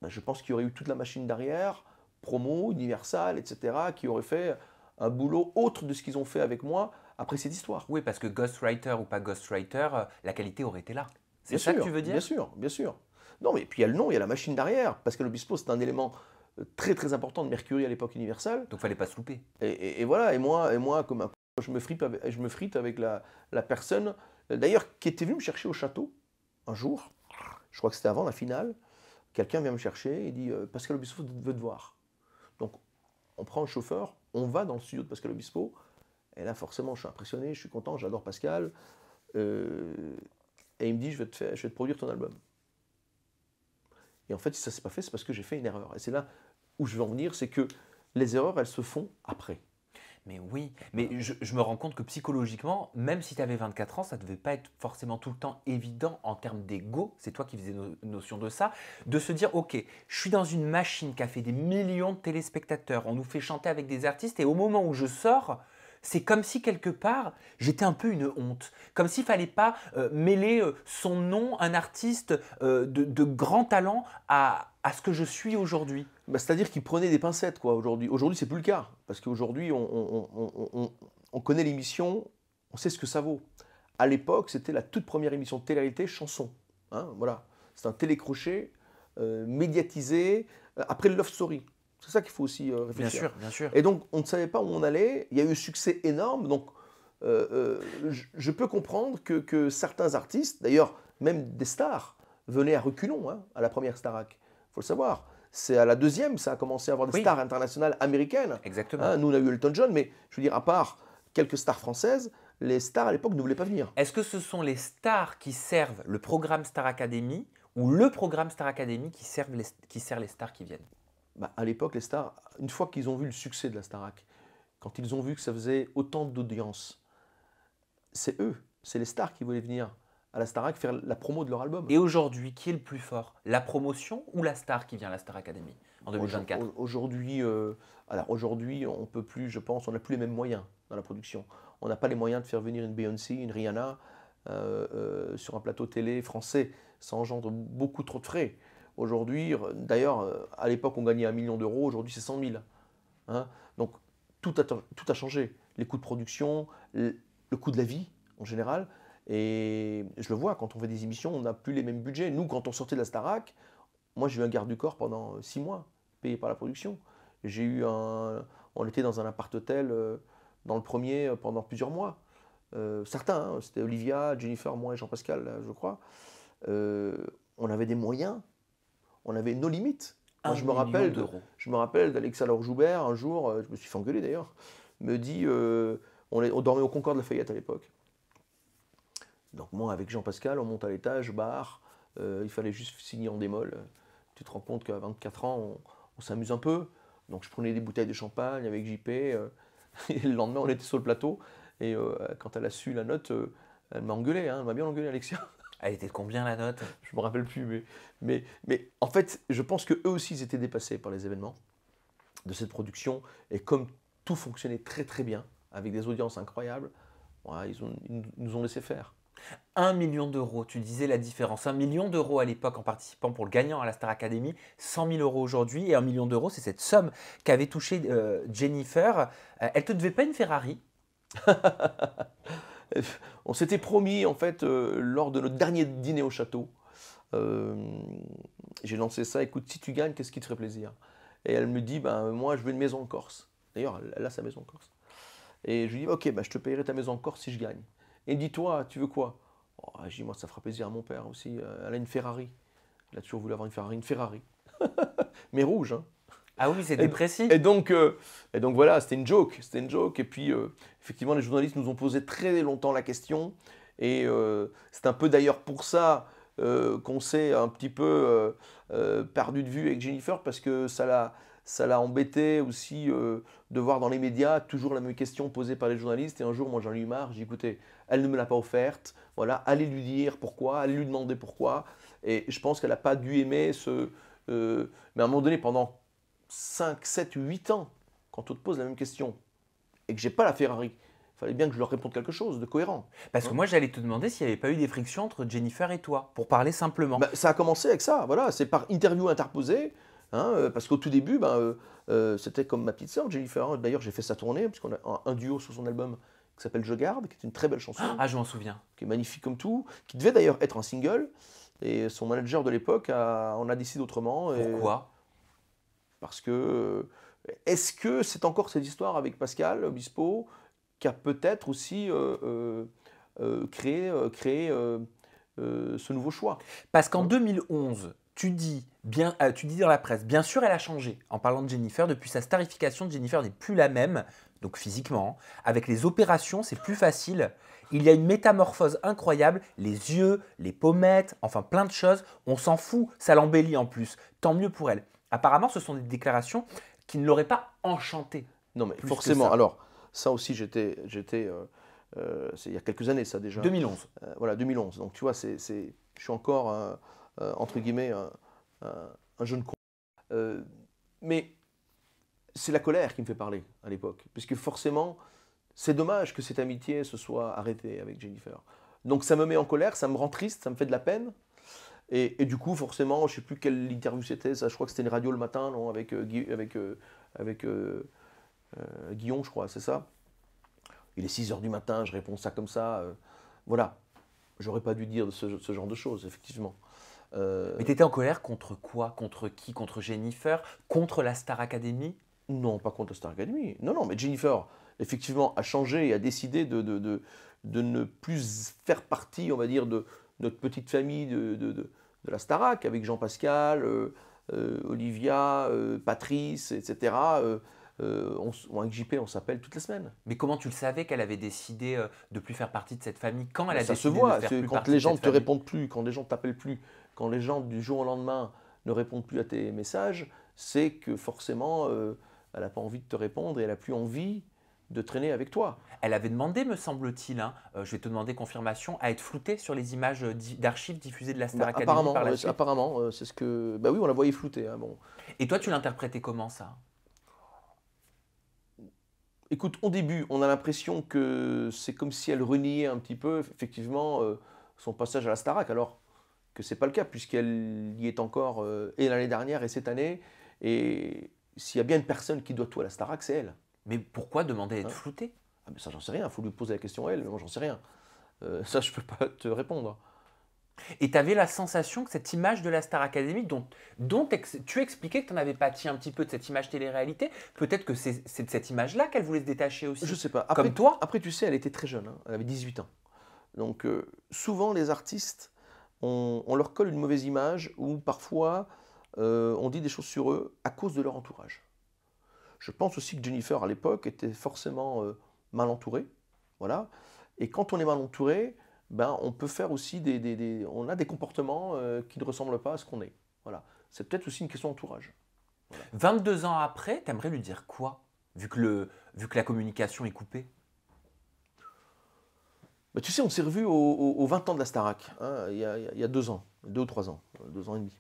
bah, je pense qu'il y aurait eu toute la machine derrière, promo, Universal, etc., qui aurait fait un boulot autre de ce qu'ils ont fait avec moi après cette histoire. Oui, parce que ghostwriter ou pas ghostwriter, la qualité aurait été là. C'est Bien ça que sûr, tu veux dire? bien sûr, bien sûr. Non, mais puis il y a le nom, il y a la machine derrière. Pascal Obispo, c'est un élément très très important de Mercury à l'époque Universal. Donc fallait pas se louper. Et voilà, et moi comme un je me frite avec la personne, d'ailleurs, qui était venue me chercher au château un jour. Je crois que c'était avant la finale. Quelqu'un vient me chercher et dit Pascal Obispo veut te voir. Donc on prend le chauffeur, on va dans le studio de Pascal Obispo. Et là, forcément, je suis impressionné, je suis content, j'adore Pascal. Et il me dit, je vais te produire ton album. Et en fait, si ça ne s'est pas fait, c'est parce que j'ai fait une erreur. Et c'est là où je veux en venir, c'est que les erreurs, elles se font après. Mais oui, mais je me rends compte que psychologiquement, même si tu avais 24 ans, ça ne devait pas être forcément tout le temps évident en termes d'ego, c'est toi qui faisais notion de ça, de se dire, ok, je suis dans une machine qui a fait des millions de téléspectateurs, on nous fait chanter avec des artistes, et au moment où je sors, c'est comme si quelque part, j'étais un peu une honte. Comme s'il ne fallait pas mêler son nom, un artiste de grand talent, à ce que je suis aujourd'hui. Bah, c'est-à-dire qu'ils prenaient des pincettes, quoi, aujourd'hui. Aujourd'hui, c'est plus le cas. Parce qu'aujourd'hui, on connaît l'émission, on sait ce que ça vaut. À l'époque, c'était la toute première émission de télé-réalité chanson. Hein, voilà. C'est un télécrochet médiatisé après le Love Story. C'est ça qu'il faut aussi réfléchir. Bien sûr, bien sûr. Et donc, on ne savait pas où on allait. Il y a eu un succès énorme. Donc, je peux comprendre que certains artistes, d'ailleurs, même des stars, venaient à reculons hein, à la première Starac. Il faut le savoir. C'est à la deuxième, ça a commencé à avoir des stars internationales américaines. Exactement. Hein, nous, on a eu Elton John, mais je veux dire, à part quelques stars françaises, les stars à l'époque ne voulaient pas venir. Est-ce que ce sont les stars qui servent le programme Star Academy ou le programme Star Academy qui sert les stars qui viennent? Bah, à l'époque, les stars, une fois qu'ils ont vu le succès de la Starac, quand ils ont vu que ça faisait autant d'audience, c'est eux, c'est les stars qui voulaient venir à la Starac faire la promo de leur album. Et aujourd'hui, qui est le plus fort? La promotion ou la star qui vient à la Star Academy en 2024? Aujourd'hui, on peut plus, je pense, on n'a plus les mêmes moyens dans la production. On n'a pas les moyens de faire venir une Beyoncé, une Rihanna sur un plateau télé français. Ça engendre beaucoup trop de frais. Aujourd'hui, d'ailleurs, à l'époque, on gagnait 1 million d'euros, aujourd'hui, c'est 100 000. Hein, donc, tout a changé. Les coûts de production, le coût de la vie, en général. Et je le vois, quand on fait des émissions, on n'a plus les mêmes budgets. Nous, quand on sortait de la Starac, moi, j'ai eu un garde du corps pendant 6 mois, payé par la production. On était dans un appart-hôtel dans le premier pendant plusieurs mois. Certains, hein, c'était Olivia, Jennifer, moi et Jean-Pascal, je crois. On avait des moyens, on avait nos limites. Moi, je me rappelle d'Alexa Laure-Joubert, un jour, je me suis fait engueuler d'ailleurs, me dit, on dormait au Concorde Lafayette à l'époque. Donc moi, avec Jean-Pascal, on monte à l'étage, bar, il fallait juste signer en démol. Tu te rends compte qu'à 24 ans, on s'amuse un peu. Donc je prenais des bouteilles de champagne avec JP, et le lendemain, on était sur le plateau. Et quand elle a su la note, elle m'a engueulé, hein, elle m'a bien engueulé, Alexia. Elle était de combien la note? Je me rappelle plus, mais en fait, je pense qu'eux aussi, ils étaient dépassés par les événements de cette production. Et comme tout fonctionnait très très bien, avec des audiences incroyables, voilà, ils nous ont laissé faire. 1 million d'euros, tu disais la différence. 1 million d'euros à l'époque en participant pour le gagnant à la Star Academy, 100 000 euros aujourd'hui. Et 1 million d'euros, c'est cette somme qu'avait touchée Jennifer. Elle te devait pas une Ferrari? On s'était promis, en fait, lors de notre dernier dîner au château, j'ai lancé ça, écoute, si tu gagnes, qu'est-ce qui te ferait plaisir? Et elle me dit, ben, moi, je veux une maison en Corse. D'ailleurs, elle a sa maison en Corse. Et je lui dis, ok, ben, je te payerai ta maison en Corse si je gagne. Et dis-toi, tu veux quoi? Oh, je dis, moi, ça fera plaisir à mon père aussi. Elle a une Ferrari. Elle a toujours voulu avoir une Ferrari. Mais rouge, hein. Ah oui, c'était précis. Et donc voilà, c'était une joke. Et puis, effectivement, les journalistes nous ont posé très longtemps la question. Et c'est un peu d'ailleurs pour ça qu'on s'est un petit peu perdu de vue avec Jennifer, parce que ça ça l'a embêté aussi de voir dans les médias toujours la même question posée par les journalistes. Et un jour, moi j'en ai eu marre, j'ai dit écoutez, elle ne me l'a pas offerte, voilà, allez lui dire pourquoi, allez lui demander pourquoi. Et je pense qu'elle n'a pas dû aimer mais à un moment donné, pendant 5, 7, 8 ans, quand on te pose la même question et que j'ai pas la Ferrari, il fallait bien que je leur réponde quelque chose de cohérent. Parce que Hein. moi, j'allais te demander s'il n'y avait pas eu des frictions entre Jennifer et toi, pour parler simplement. Bah, ça a commencé avec ça, voilà, c'est par interview interposée, hein, parce qu'au tout début, c'était comme ma petite sœur Jennifer. D'ailleurs, j'ai fait sa tournée, puisqu'on a un duo sur son album qui s'appelle Je garde, qui est une très belle chanson, Ah, je m'en souviens. qui est magnifique comme tout, qui devait d'ailleurs être un single. Et son manager de l'époque en a décidé autrement. Pourquoi? Parce que, est-ce que c'est encore cette histoire avec Pascal Obispo qui a peut-être aussi créé ce nouveau choix? Parce qu'en Hein. 2011, tu dis dans la presse, bien sûr, elle a changé. En parlant de Jennifer, depuis sa starification, Jennifer n'est plus la même, donc physiquement. Avec les opérations, c'est plus facile. Il y a une métamorphose incroyable, les yeux, les pommettes, enfin plein de choses. On s'en fout, ça l'embellit en plus. Tant mieux pour elle. Apparemment, ce sont des déclarations qui ne l'auraient pas enchantée. Non, mais Plus que forcément. ça. Alors, ça aussi, c'est il y a quelques années, ça déjà. 2011. Voilà, 2011. Donc, tu vois, je suis encore, entre guillemets, un jeune con. Euh, mais c'est la colère qui me fait parler à l'époque. Puisque forcément, c'est dommage que cette amitié se soit arrêtée avec Jennifer. Donc, ça me met en colère, ça me rend triste, ça me fait de la peine. Et du coup, forcément, je ne sais plus quelle interview c'était, ça, je crois que c'était une radio le matin, non, avec Guillaume, je crois, c'est ça. Il est 6 heures du matin, je réponds ça comme ça. Voilà, j'aurais pas dû dire ce genre de choses, effectivement. Mais Euh, tu étais en colère contre quoi? Contre qui? Contre Jennifer? Contre la Star Academy? non, pas contre Star Academy. Non, non, mais Jennifer, effectivement, a changé et a décidé de ne plus faire partie, on va dire, de notre petite famille de la Starac, avec Jean-Pascal, Olivia, Patrice, etc. Avec JP, on s'appelle toutes les semaines. Mais comment tu le savais qu'elle avait décidé de plus faire partie de cette famille? Quand elle Ben, a ça se décidé de voit, faire plus quand partie les de gens ne cette te famille? répondent plus, quand les gens ne t'appellent plus, quand les gens du jour au lendemain ne répondent plus à tes messages, c'est que forcément, elle n'a pas envie de te répondre et elle n'a plus envie de traîner avec toi. Elle avait demandé, me semble-t-il, hein, je vais te demander confirmation, à être floutée sur les images d'archives diffusées de la Star Bah, Academy apparemment, par la suite. c'est ce que. Bah oui, on la voyait floutée. Hein, bon. Et toi, tu l'interprétais comment ça? Écoute, au début, on a l'impression que c'est comme si elle reniait un petit peu, effectivement, son passage à la Starac, alors que c'est pas le cas, puisqu'elle y est encore et l'année dernière et cette année. Et s'il y a bien une personne qui doit tout à la Starac, c'est elle. Mais pourquoi demander à être Hein. floutée? Ah, mais ça, j'en sais rien, il faut lui poser la question à elle, mais moi, j'en sais rien. Ça, je peux pas te répondre. Et tu avais la sensation que cette image de la Star Academy, tu expliquais que tu en avais pâti un petit peu de cette image télé-réalité, peut-être que c'est de cette image-là qu'elle voulait se détacher Je aussi. sais pas. Comme toi? Après, tu sais, elle était très jeune, hein, elle avait 18 ans. Donc, souvent, les artistes, on leur colle une mauvaise image ou parfois on dit des choses sur eux à cause de leur entourage. Je pense aussi que Jennifer, à l'époque, était forcément mal entourée. Voilà. Et quand on est mal entouré, ben, on peut faire aussi on a des comportements qui ne ressemblent pas à ce qu'on est. Voilà. C'est peut-être aussi une question d'entourage. Voilà. 22 ans après, t'aimerais lui dire quoi? Vu que la communication est coupée. Bah, tu sais, on s'est revus aux 20 ans de la Starac, hein, il y a 2 ans, 2 ou 3 ans, 2 ans et demi.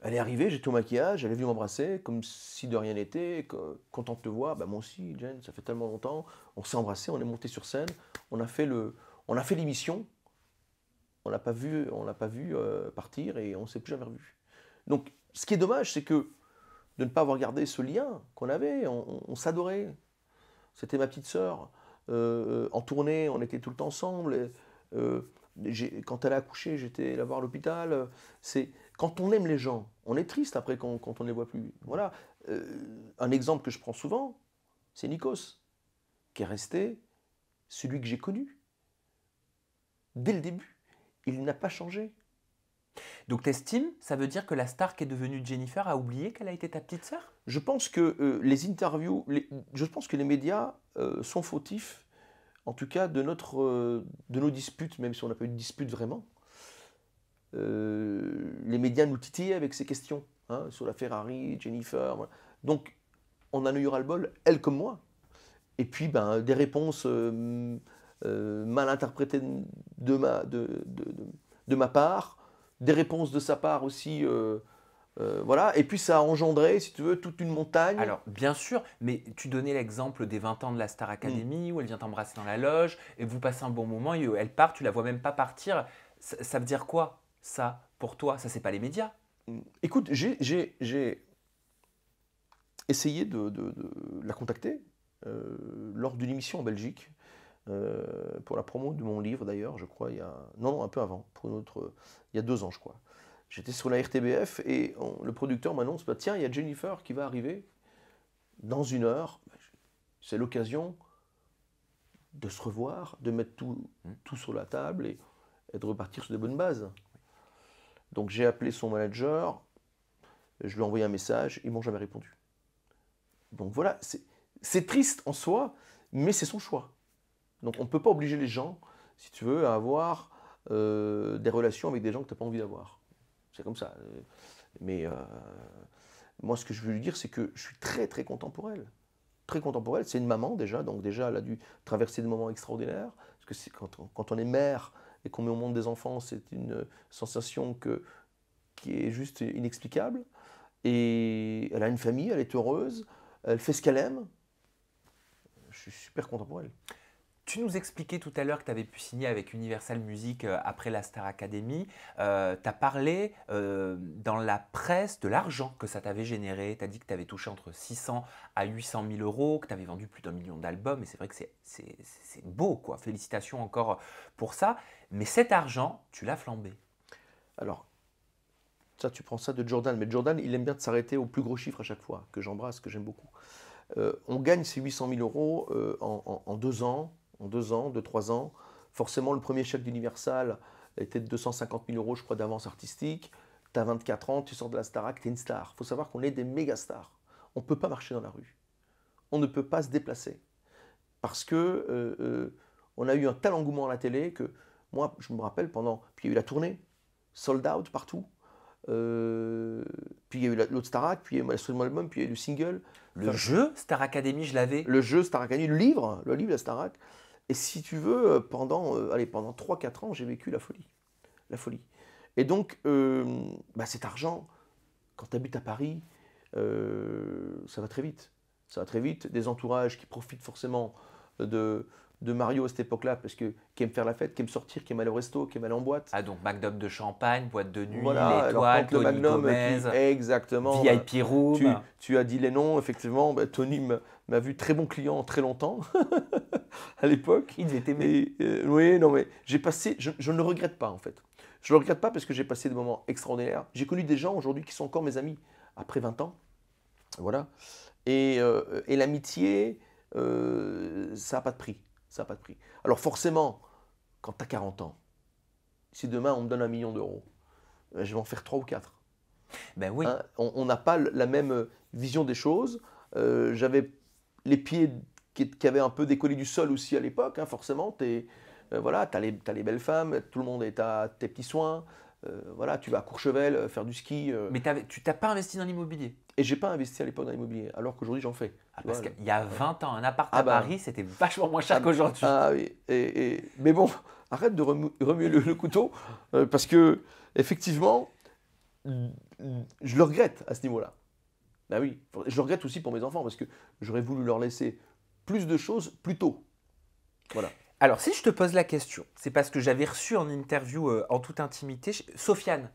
Elle est arrivée, j'étais au maquillage, elle est venue m'embrasser, comme si de rien n'était, contente de te voir. Bah, moi aussi, Jen, ça fait tellement longtemps. On s'est embrassé, on est monté sur scène, on a fait l'émission, on l'a pas vu partir et on ne s'est plus jamais revu. Donc, ce qui est dommage, c'est que de ne pas avoir gardé ce lien qu'on avait, on s'adorait. C'était ma petite sœur. En tournée, on était tout le temps ensemble. Quand elle a accouché, j'étais la voir à l'hôpital. Quand on aime les gens, on est triste après quand on ne les voit plus. Voilà. Un exemple que je prends souvent, c'est Nikos, qui est resté celui que j'ai connu dès le début. Il n'a pas changé. Donc t'estimes, ça veut dire que la star qui est devenue Jennifer a oublié qu'elle a été ta petite sœur? Je pense que les interviews, je pense que les médias sont fautifs, en tout cas de nos disputes, même si on n'a pas eu de dispute vraiment. Les médias nous titillaient avec ces questions. hein, sur la Ferrari, Jennifer. Voilà. Donc, on a eu ras-le-bol, elle comme moi. Et puis, ben, des réponses mal interprétées de ma part, des réponses de sa part aussi. Voilà. Et puis, ça a engendré, si tu veux, toute une montagne. Alors, bien sûr, mais tu donnais l'exemple des 20 ans de la Star Academy où elle vient t'embrasser dans la loge et vous passez un bon moment et elle part, tu la vois même pas partir. Ça veut dire quoi, ça, pour toi? Ça, c'est pas les médias. Écoute, j'ai essayé de la contacter lors d'une émission en Belgique, pour la promo de mon livre d'ailleurs, je crois, non, un peu avant, pour une autre, il y a 2 ans, je crois. J'étais sur la RTBF et le producteur m'annonce, bah, tiens, il y a Jennifer qui va arriver dans 1 heure. C'est l'occasion de se revoir, de mettre tout sur la table et de repartir sur des bonnes bases. Donc j'ai appelé son manager, je lui ai envoyé un message, ils m'ont jamais répondu. Donc voilà, c'est triste en soi, mais c'est son choix. Donc on ne peut pas obliger les gens, si tu veux, à avoir des relations avec des gens que tu n'as pas envie d'avoir. C'est comme ça. Mais moi, ce que je veux lui dire, c'est que je suis très très content pour elle. Très content pour elle. C'est une maman déjà, donc déjà elle a dû traverser des moments extraordinaires. Parce que quand on est mère et qu'on met au monde des enfants, c'est une sensation qui est juste inexplicable. Et elle a une famille, elle est heureuse, elle fait ce qu'elle aime. Je suis super content pour elle. Tu nous expliquais tout à l'heure que tu avais pu signer avec Universal Music après la Star Academy. Tu as parlé dans la presse de l'argent que ça t'avait généré. Tu as dit que tu avais touché entre 600 à 800 000 euros, que tu avais vendu plus d'1 million d'albums. Et c'est vrai que c'est beau, quoi. Félicitations encore pour ça. Mais cet argent, tu l'as flambé. Alors, ça, tu prends ça de Jordan. Mais Jordan, il aime bien de s'arrêter au plus gros chiffre à chaque fois, que j'embrasse, que j'aime beaucoup. On gagne ces 800 000 euros en 2 ans. En 2 ans, 2-3 ans. Forcément, le premier chèque d'Universal était de 250 000 euros, je crois, d'avance artistique. Tu as 24 ans, tu sors de la Starac, tu es une star. Il faut savoir qu'on est des méga stars. On ne peut pas marcher dans la rue. On ne peut pas se déplacer. Parce que on a eu un tel engouement à la télé que moi, je me rappelle Puis il y a eu la tournée, sold out partout. Puis il y a eu l'autre Starac, puis il y a eu le second album, puis il y a eu le single. Le jeu Star Academy, je l'avais. Le jeu Star Academy, le livre de la Starac. Et si tu veux, pendant 3-4 ans, j'ai vécu la folie. La folie. Et donc, cet argent, quand tu habites à Paris, ça va très vite. Ça va très vite. Des entourages qui profitent forcément de Mario à cette époque-là, parce que qui aime faire la fête, qui aime sortir, qui aime aller au resto, qui aime aller en boîte. Ah, donc Magnum de champagne, boîte de nuit, Voilà, l'étoile, le Tony Magnum, Gomez, exactement. VIP Room. Tu as dit les noms, effectivement. Tony m'a vu très bon client très longtemps, à l'époque. Il devait t'aimer. Oui, non, mais j'ai passé, je ne le regrette pas en fait. Je ne le regrette pas parce que j'ai passé des moments extraordinaires. J'ai connu des gens aujourd'hui qui sont encore mes amis après 20 ans. Voilà. Et l'amitié, ça n'a pas de prix. Ça n'a pas de prix. Alors forcément, quand tu as 40 ans, si demain on me donne 1 million d'euros, je vais en faire 3 ou 4. Ben oui. Hein, on n'a pas la même vision des choses. J'avais les pieds qui avaient un peu décollé du sol aussi à l'époque. Hein, forcément, voilà, tu as les belles femmes, tout le monde est à tes petits soins. Voilà, tu vas à Courchevel faire du ski. Mais tu t'as pas investi dans l'immobilier. Et j'ai pas investi à l'époque dans l'immobilier, alors qu'aujourd'hui j'en fais. Parce qu'il y a 20 ans, un appart à Paris, c'était vachement moins cher qu'aujourd'hui. Ah oui, mais bon, arrête de remuer le couteau, parce que effectivement, je le regrette à ce niveau-là. Ben oui, je le regrette aussi pour mes enfants, parce que j'aurais voulu leur laisser plus de choses plus tôt. Voilà. Alors, si je te pose la question, c'est parce que j'avais reçu en interview en toute intimité Sofiane,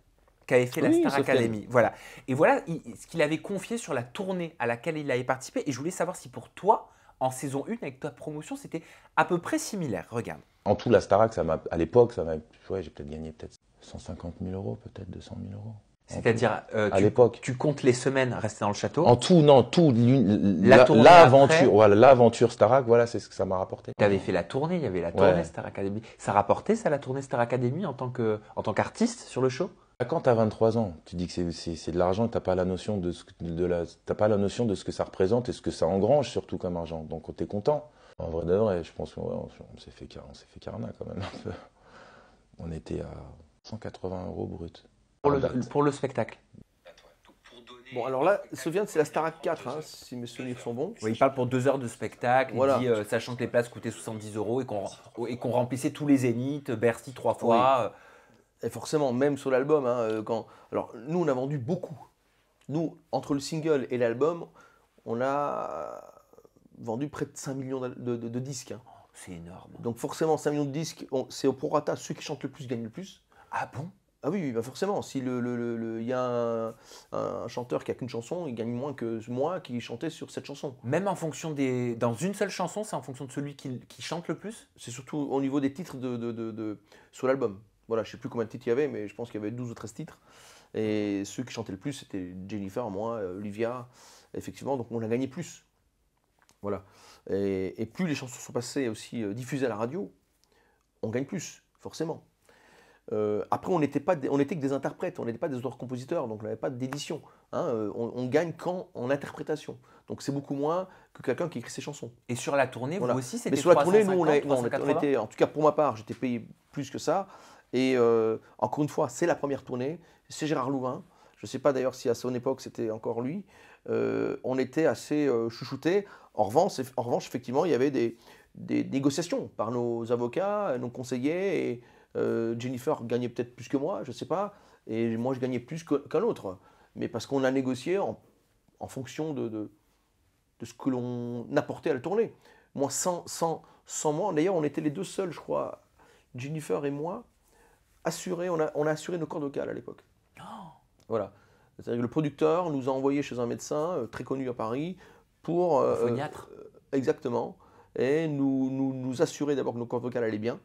qui avait fait la Star Academy. Voilà. Et voilà ce qu'il avait confié sur la tournée à laquelle il avait participé. Et je voulais savoir si pour toi, en saison 1, avec ta promotion, c'était à peu près similaire. Regarde. En tout, la Starac, à l'époque, j'ai peut-être gagné 150 000 euros, peut-être 200 000 euros. C'est-à-dire, à l'époque, tu comptes les semaines restées dans le château. En tout, non, l'aventure, voilà, l'aventure Starac, voilà, c'est ce que ça m'a rapporté. Tu avais fait la tournée, il y avait la tournée Star Academy. Ça rapportait ça, la tournée Star Academy en tant qu'artiste sur le show? Quand tu as 23 ans, tu dis que c'est de l'argent, tu n'as pas la notion de ce que ça représente et ce que ça engrange surtout comme argent. Donc tu es content. En vrai de vrai, je pense qu'on s'est fait carnat quand même un peu. On était à 180 € brut. Pour le spectacle. Pour Bon, alors là, Sofiane, c'est la Starac 4, hein, si mes souvenirs sont bons. Oui, il parle pour 2 heures de spectacle. Voilà. Il dit, sachant que les places coûtaient 70 € et qu'on remplissait tous les zéniths, Bercy 3 Oui. fois. Et forcément, même sur l'album, hein, alors nous, on a vendu beaucoup. Nous, entre le single et l'album, on a vendu près de 5 millions de disques, hein. C'est énorme. Donc forcément, 5 millions de disques, c'est au prorata, ceux qui chantent le plus gagnent le plus. Ah bon? Ah oui, bah forcément, si il y a un chanteur qui a qu'une chanson, il gagne moins que moi qui chantais sur cette chanson. Même en fonction des. Dans une seule chanson, c'est en fonction de celui qui chante le plus? C'est surtout au niveau des titres sur l'album. Voilà, je ne sais plus combien de titres il y avait, mais je pense qu'il y avait 12 ou 13 titres. Et ceux qui chantaient le plus, c'était Jennifer, moi, Olivia, effectivement, donc on a gagné plus. Voilà. Et plus les chansons sont passées aussi diffusées à la radio, on gagne plus, forcément. Après, on n'était que des interprètes, on n'était pas des auteurs-compositeurs, donc on n'avait pas d'édition, hein. On gagne qu'en interprétation. Donc c'est beaucoup moins que quelqu'un qui écrit ses chansons. Et sur la tournée, Voilà. vous aussi, c'était Mais sur la tournée, nous, 350, on était, en tout cas pour ma part, j'étais payé plus que ça. Et encore une fois, c'est la première tournée, c'est Gérard Louvain. Je ne sais pas d'ailleurs si à son époque c'était encore lui. On était assez chouchoutés. En revanche, effectivement, il y avait des négociations par nos avocats, nos conseillers. Et Jennifer gagnait peut-être plus que moi, je ne sais pas. Et moi, je gagnais plus qu'un autre. Mais parce qu'on a négocié en fonction de ce que l'on apportait à la tournée. Moi, sans moi, d'ailleurs, on était les deux seuls, je crois, Jennifer et moi, assurés. On a assuré nos cordes vocales à l'époque. Voilà. C'est-à-dire que le producteur nous a envoyés chez un médecin très connu à Paris pour. Un phoniatre. Exactement. Et nous assurer d'abord que nos cordes vocales allaient bien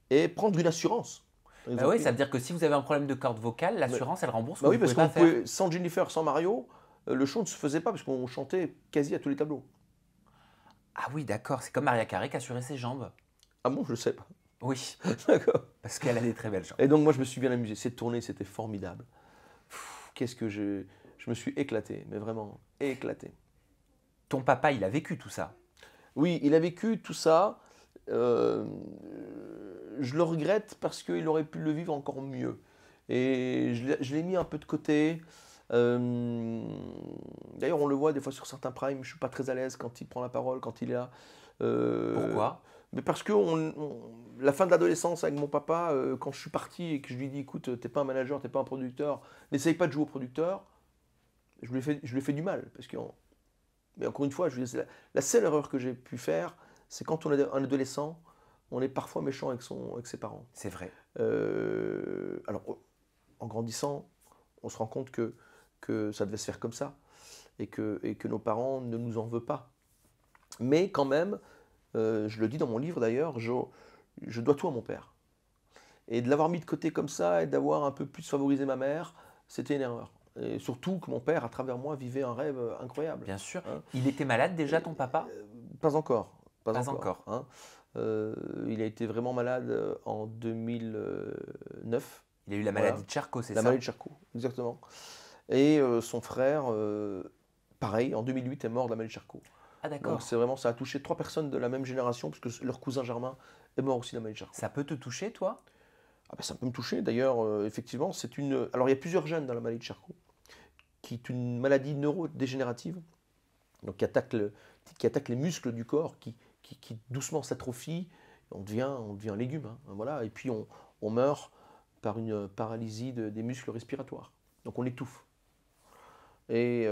et prendre une assurance. Bah oui, ça veut dire que si vous avez un problème de corde vocale, l'assurance, elle rembourse. Bah oui, vous parce pouvez qu'on pas faire. pouvait, sans Jennifer, sans Mario, le show ne se faisait pas parce qu'on chantait quasi à tous les tableaux. Ah oui, d'accord. C'est comme Maria Carré qui assurait ses jambes. Ah bon, je ne sais pas. Oui, D'accord. parce qu'elle a des très belles jambes. Et donc moi, je me suis bien amusé. Cette tournée, c'était formidable. Qu'est-ce que je me suis éclaté, mais vraiment éclaté. Ton papa, il a vécu tout ça. Oui, il a vécu tout ça. Je le regrette parce qu'il aurait pu le vivre encore mieux. Et je l'ai mis un peu de côté. D'ailleurs, on le voit des fois sur certains primes. Je suis pas très à l'aise quand il prend la parole, quand il est là. Pourquoi? Mais parce que la fin de l'adolescence avec mon papa, quand je suis parti et que je lui dis, écoute, t'es pas un manager, t'es pas un producteur, n'essaye pas de jouer au producteur, je lui ai fait du mal. Parce que, mais encore une fois, la seule erreur que j'ai pu faire, c'est quand on est un adolescent, on est parfois méchant avec ses parents. C'est vrai. Alors, en grandissant, on se rend compte que ça devait se faire comme ça et que nos parents ne nous en veulent pas. Mais quand même, je le dis dans mon livre d'ailleurs, je dois tout à mon père. Et de l'avoir mis de côté comme ça et d'avoir un peu plus favorisé ma mère, c'était une erreur. Et surtout que mon père, à travers moi, vivait un rêve incroyable. Bien sûr. Hein. Il était malade déjà, ton papa? Pas encore. Pas encore. Hein. Il a été vraiment malade en 2009. Il a eu la maladie de Charcot, c'est ça? La maladie de Charcot, exactement. Et son frère, pareil, en 2008, est mort de la maladie de Charcot. Ah d'accord. Donc c'est vraiment, ça a touché 3 personnes de la même génération, puisque leur cousin Germain est mort aussi de la maladie de Charcot. Ça peut te toucher, toi? Ah ben, ça peut me toucher. D'ailleurs, effectivement, c'est une. Alors il y a plusieurs gènes dans la maladie de Charcot, qui est une maladie neurodégénérative, donc qui attaque les muscles du corps, qui doucement s'atrophie. On devient un légume, hein, voilà. Et puis on meurt par une paralysie des muscles respiratoires. Donc on étouffe. Et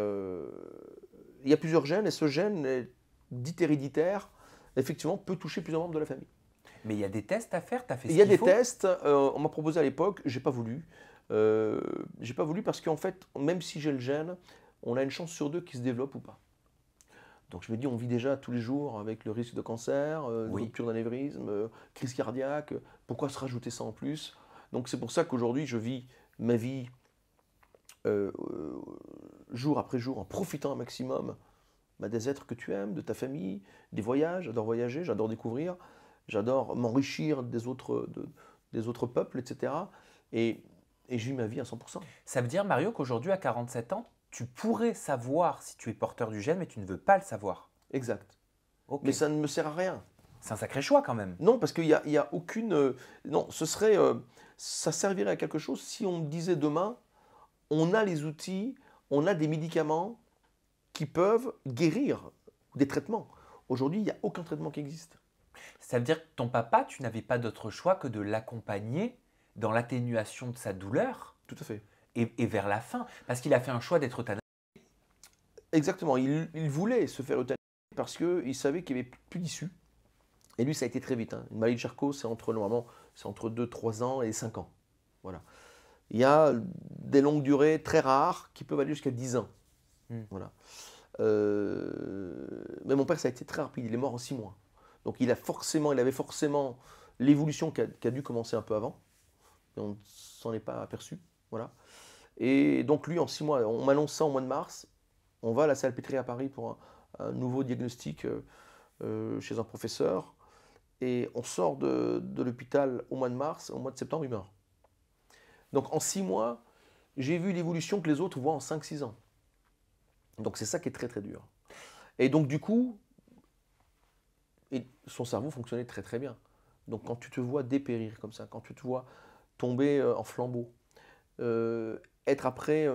il y a plusieurs gènes, et ce gène dit héréditaire, effectivement, peut toucher plusieurs membres de la famille. Mais il y a des tests à faire, t'as fait ce Il y a qu'il des faut? tests, on m'a proposé à l'époque, j'ai pas voulu. J'ai pas voulu parce qu'en fait, même si j'ai le gène, on a une chance sur 2 qu'il se développe ou pas. Donc je me dis, on vit déjà tous les jours avec le risque de cancer, de Oui. rupture d'anévrisme, crise cardiaque, pourquoi se rajouter ça en plus? Donc c'est pour ça qu'aujourd'hui, je vis ma vie jour après jour en profitant un maximum des êtres que tu aimes, de ta famille, des voyages. J'adore voyager, j'adore découvrir, j'adore m'enrichir des autres peuples, etc. Et je vis ma vie à 100%. Ça veut dire, Mario, qu'aujourd'hui, à 47 ans, tu pourrais savoir si tu es porteur du gène, mais tu ne veux pas le savoir. Exact. Ok. Mais ça ne me sert à rien. C'est un sacré choix quand même. Non, parce qu'il y a aucune... non, ça servirait à quelque chose si on me disait demain, on a les outils, on a des médicaments qui peuvent guérir, des traitements. Aujourd'hui, il n'y a aucun traitement qui existe. Ça veut dire que ton papa, tu n'avais pas d'autre choix que de l'accompagner dans l'atténuation de sa douleur Tout à fait. et vers la fin, parce qu'il a fait un choix d'être euthanasié. Exactement, il voulait se faire euthanasier parce qu'il savait qu'il n'y avait plus d'issue. Et lui, ça a été très vite. Hein. Une maladie de Charcot, normalement, c'est entre 2, 3 ans et 5 ans. Voilà. Il y a des longues durées très rares qui peuvent aller jusqu'à 10 ans. Voilà. Mais mon père, ça a été très rapide. Il est mort en 6 mois. Donc il avait forcément l'évolution qui a dû commencer un peu avant. Et on ne s'en est pas aperçu. Voilà. Et donc lui, en 6 mois, on m'annonce ça au mois de mars. On va à la Salpêtrière à Paris pour un nouveau diagnostic chez un professeur. Et on sort de l'hôpital au mois de mars. Au mois de septembre, il meurt. Donc en 6 mois, j'ai vu l'évolution que les autres voient en 5-6 ans. Donc c'est ça qui est très très dur. Et donc du coup, son cerveau fonctionnait très très bien. Donc quand tu te vois dépérir comme ça, quand tu te vois tomber en flambeau, être après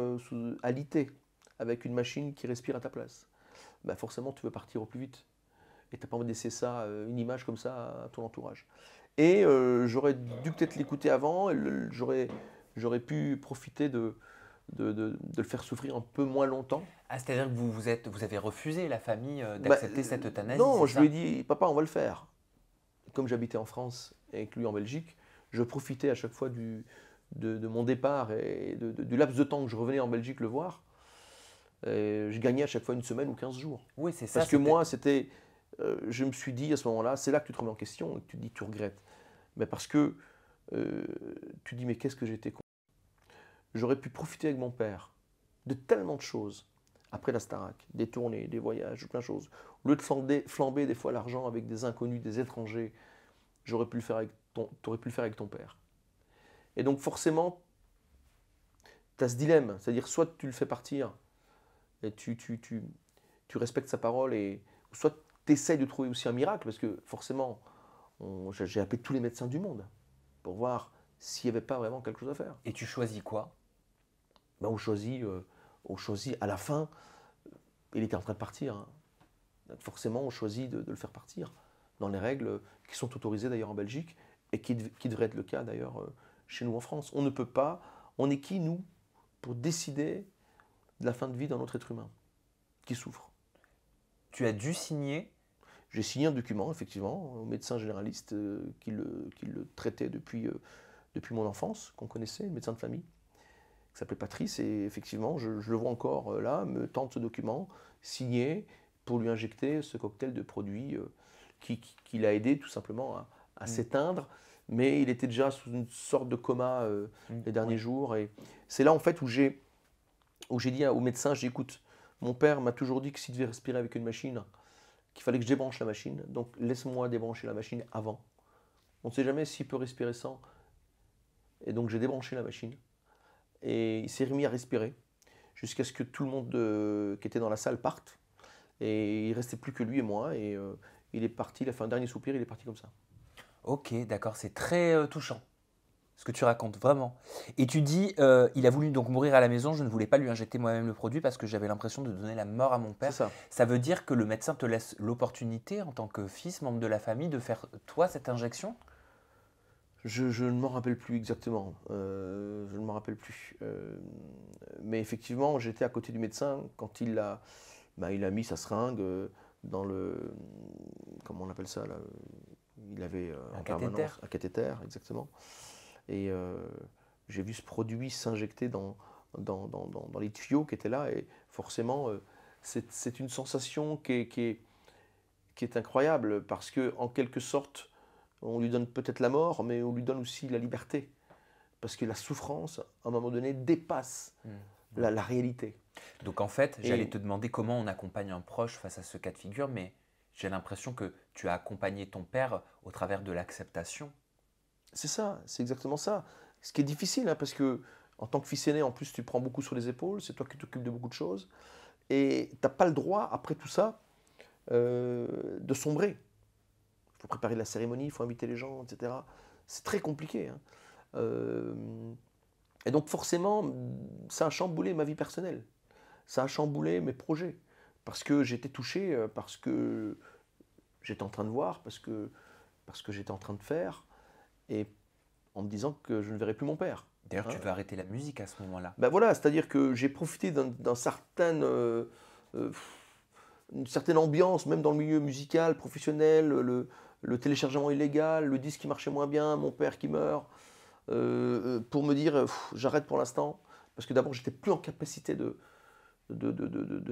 alité avec une machine qui respire à ta place, bah forcément tu veux partir au plus vite. Et tu n'as pas envie de laisser ça, une image comme ça à ton entourage. Et j'aurais dû peut-être l'écouter avant, j'aurais pu profiter de le faire souffrir un peu moins longtemps. Ah, c'est-à-dire que vous avez refusé, la famille, d'accepter cette euthanasie? Non, je ça lui ai dit, papa, on va le faire. Comme j'habitais en France et que lui en Belgique, je profitais à chaque fois de mon départ et du laps de temps que je revenais en Belgique le voir. Et je gagnais à chaque fois une semaine ou 15 jours. Oui, c'est ça. Parce que moi, je me suis dit à ce moment-là, c'est là que tu te remets en question et que tu te dis, tu regrettes. Mais parce que tu dis, mais qu'est-ce que j'étais con. J'aurais pu profiter avec mon père de tellement de choses après la Starac, des tournées, des voyages, plein de choses. Au lieu de flamber des fois l'argent avec des inconnus, des étrangers, t'aurais pu le faire avec ton père. Et donc forcément, tu as ce dilemme, c'est-à-dire soit tu le fais partir et tu respectes sa parole, soit tu essayes de trouver aussi un miracle, parce que forcément, j'ai appelé tous les médecins du monde pour voir s'il n'y avait pas vraiment quelque chose à faire. Et tu choisis quoi? Ben, on choisit à la fin, il était en train de partir. Hein. Donc forcément, on choisit de le faire partir, dans les règles qui sont autorisées d'ailleurs en Belgique, et qui devraient être le cas d'ailleurs chez nous en France. On ne peut pas, on est qui nous, pour décider de la fin de vie d'un autre être humain qui souffre? Tu as dû signer? J'ai signé un document, effectivement, au médecin généraliste qui le traitait depuis mon enfance, qu'on connaissait, le médecin de famille, qui s'appelait Patrice, et effectivement, je le vois encore là, me tente ce document, signé pour lui injecter ce cocktail de produits qui l'a aidé tout simplement à s'éteindre, mais il était déjà sous une sorte de coma les derniers jours, et c'est là en fait où j'ai dit au médecin, j'ai dit, écoute, mon père m'a toujours dit que s'il devait respirer avec une machine, qu'il fallait que je débranche la machine, donc laisse-moi débrancher la machine avant. On ne sait jamais s'il peut respirer sans, et donc j'ai débranché la machine. Et il s'est remis à respirer jusqu'à ce que tout le monde qui était dans la salle parte. Et il ne restait plus que lui et moi. Et il est parti, il a fait un dernier soupir, il est parti comme ça. Ok, d'accord, c'est très touchant ce que tu racontes, vraiment. Et tu dis, il a voulu donc mourir à la maison, je ne voulais pas lui injecter moi-même le produit parce que j'avais l'impression de donner la mort à mon père. C'est ça. Ça veut dire que le médecin te laisse l'opportunité, en tant que fils, membre de la famille, de faire toi cette injection? Je ne m'en rappelle plus exactement. Je ne m'en rappelle plus. Mais effectivement, j'étais à côté du médecin quand il a mis sa seringue dans le. Comment on appelle ça là? Il avait Un en cathéter. permanence un cathéter, exactement. Et j'ai vu ce produit s'injecter dans les tuyaux qui étaient là. Et forcément, c'est une sensation qui est incroyable parce que, en quelque sorte, on lui donne peut-être la mort, mais on lui donne aussi la liberté. Parce que la souffrance, à un moment donné, dépasse la réalité. Donc en fait, j'allais te demander comment on accompagne un proche face à ce cas de figure, mais j'ai l'impression que tu as accompagné ton père au travers de l'acceptation. C'est ça, c'est exactement ça. Ce qui est difficile, hein, parce que en tant que fils aîné, en plus, tu prends beaucoup sur les épaules, c'est toi qui t'occupes de beaucoup de choses, et tu n'as pas le droit, après tout ça, de sombrer. Il faut préparer la cérémonie, il faut inviter les gens, etc. C'est très compliqué. Hein. Et donc forcément, ça a chamboulé ma vie personnelle. ça a chamboulé mes projets. Parce que j'étais touché, parce que j'étais en train de voir, parce que j'étais en train de faire, et en me disant que je ne verrais plus mon père. D'ailleurs, Hein. tu vas arrêter la musique à ce moment-là. Ben voilà, c'est-à-dire que j'ai profité euh, une certaine ambiance, même dans le milieu musical, professionnel, le téléchargement illégal, le disque qui marchait moins bien, mon père qui meurt, pour me dire j'arrête pour l'instant, parce que d'abord j'étais plus en capacité de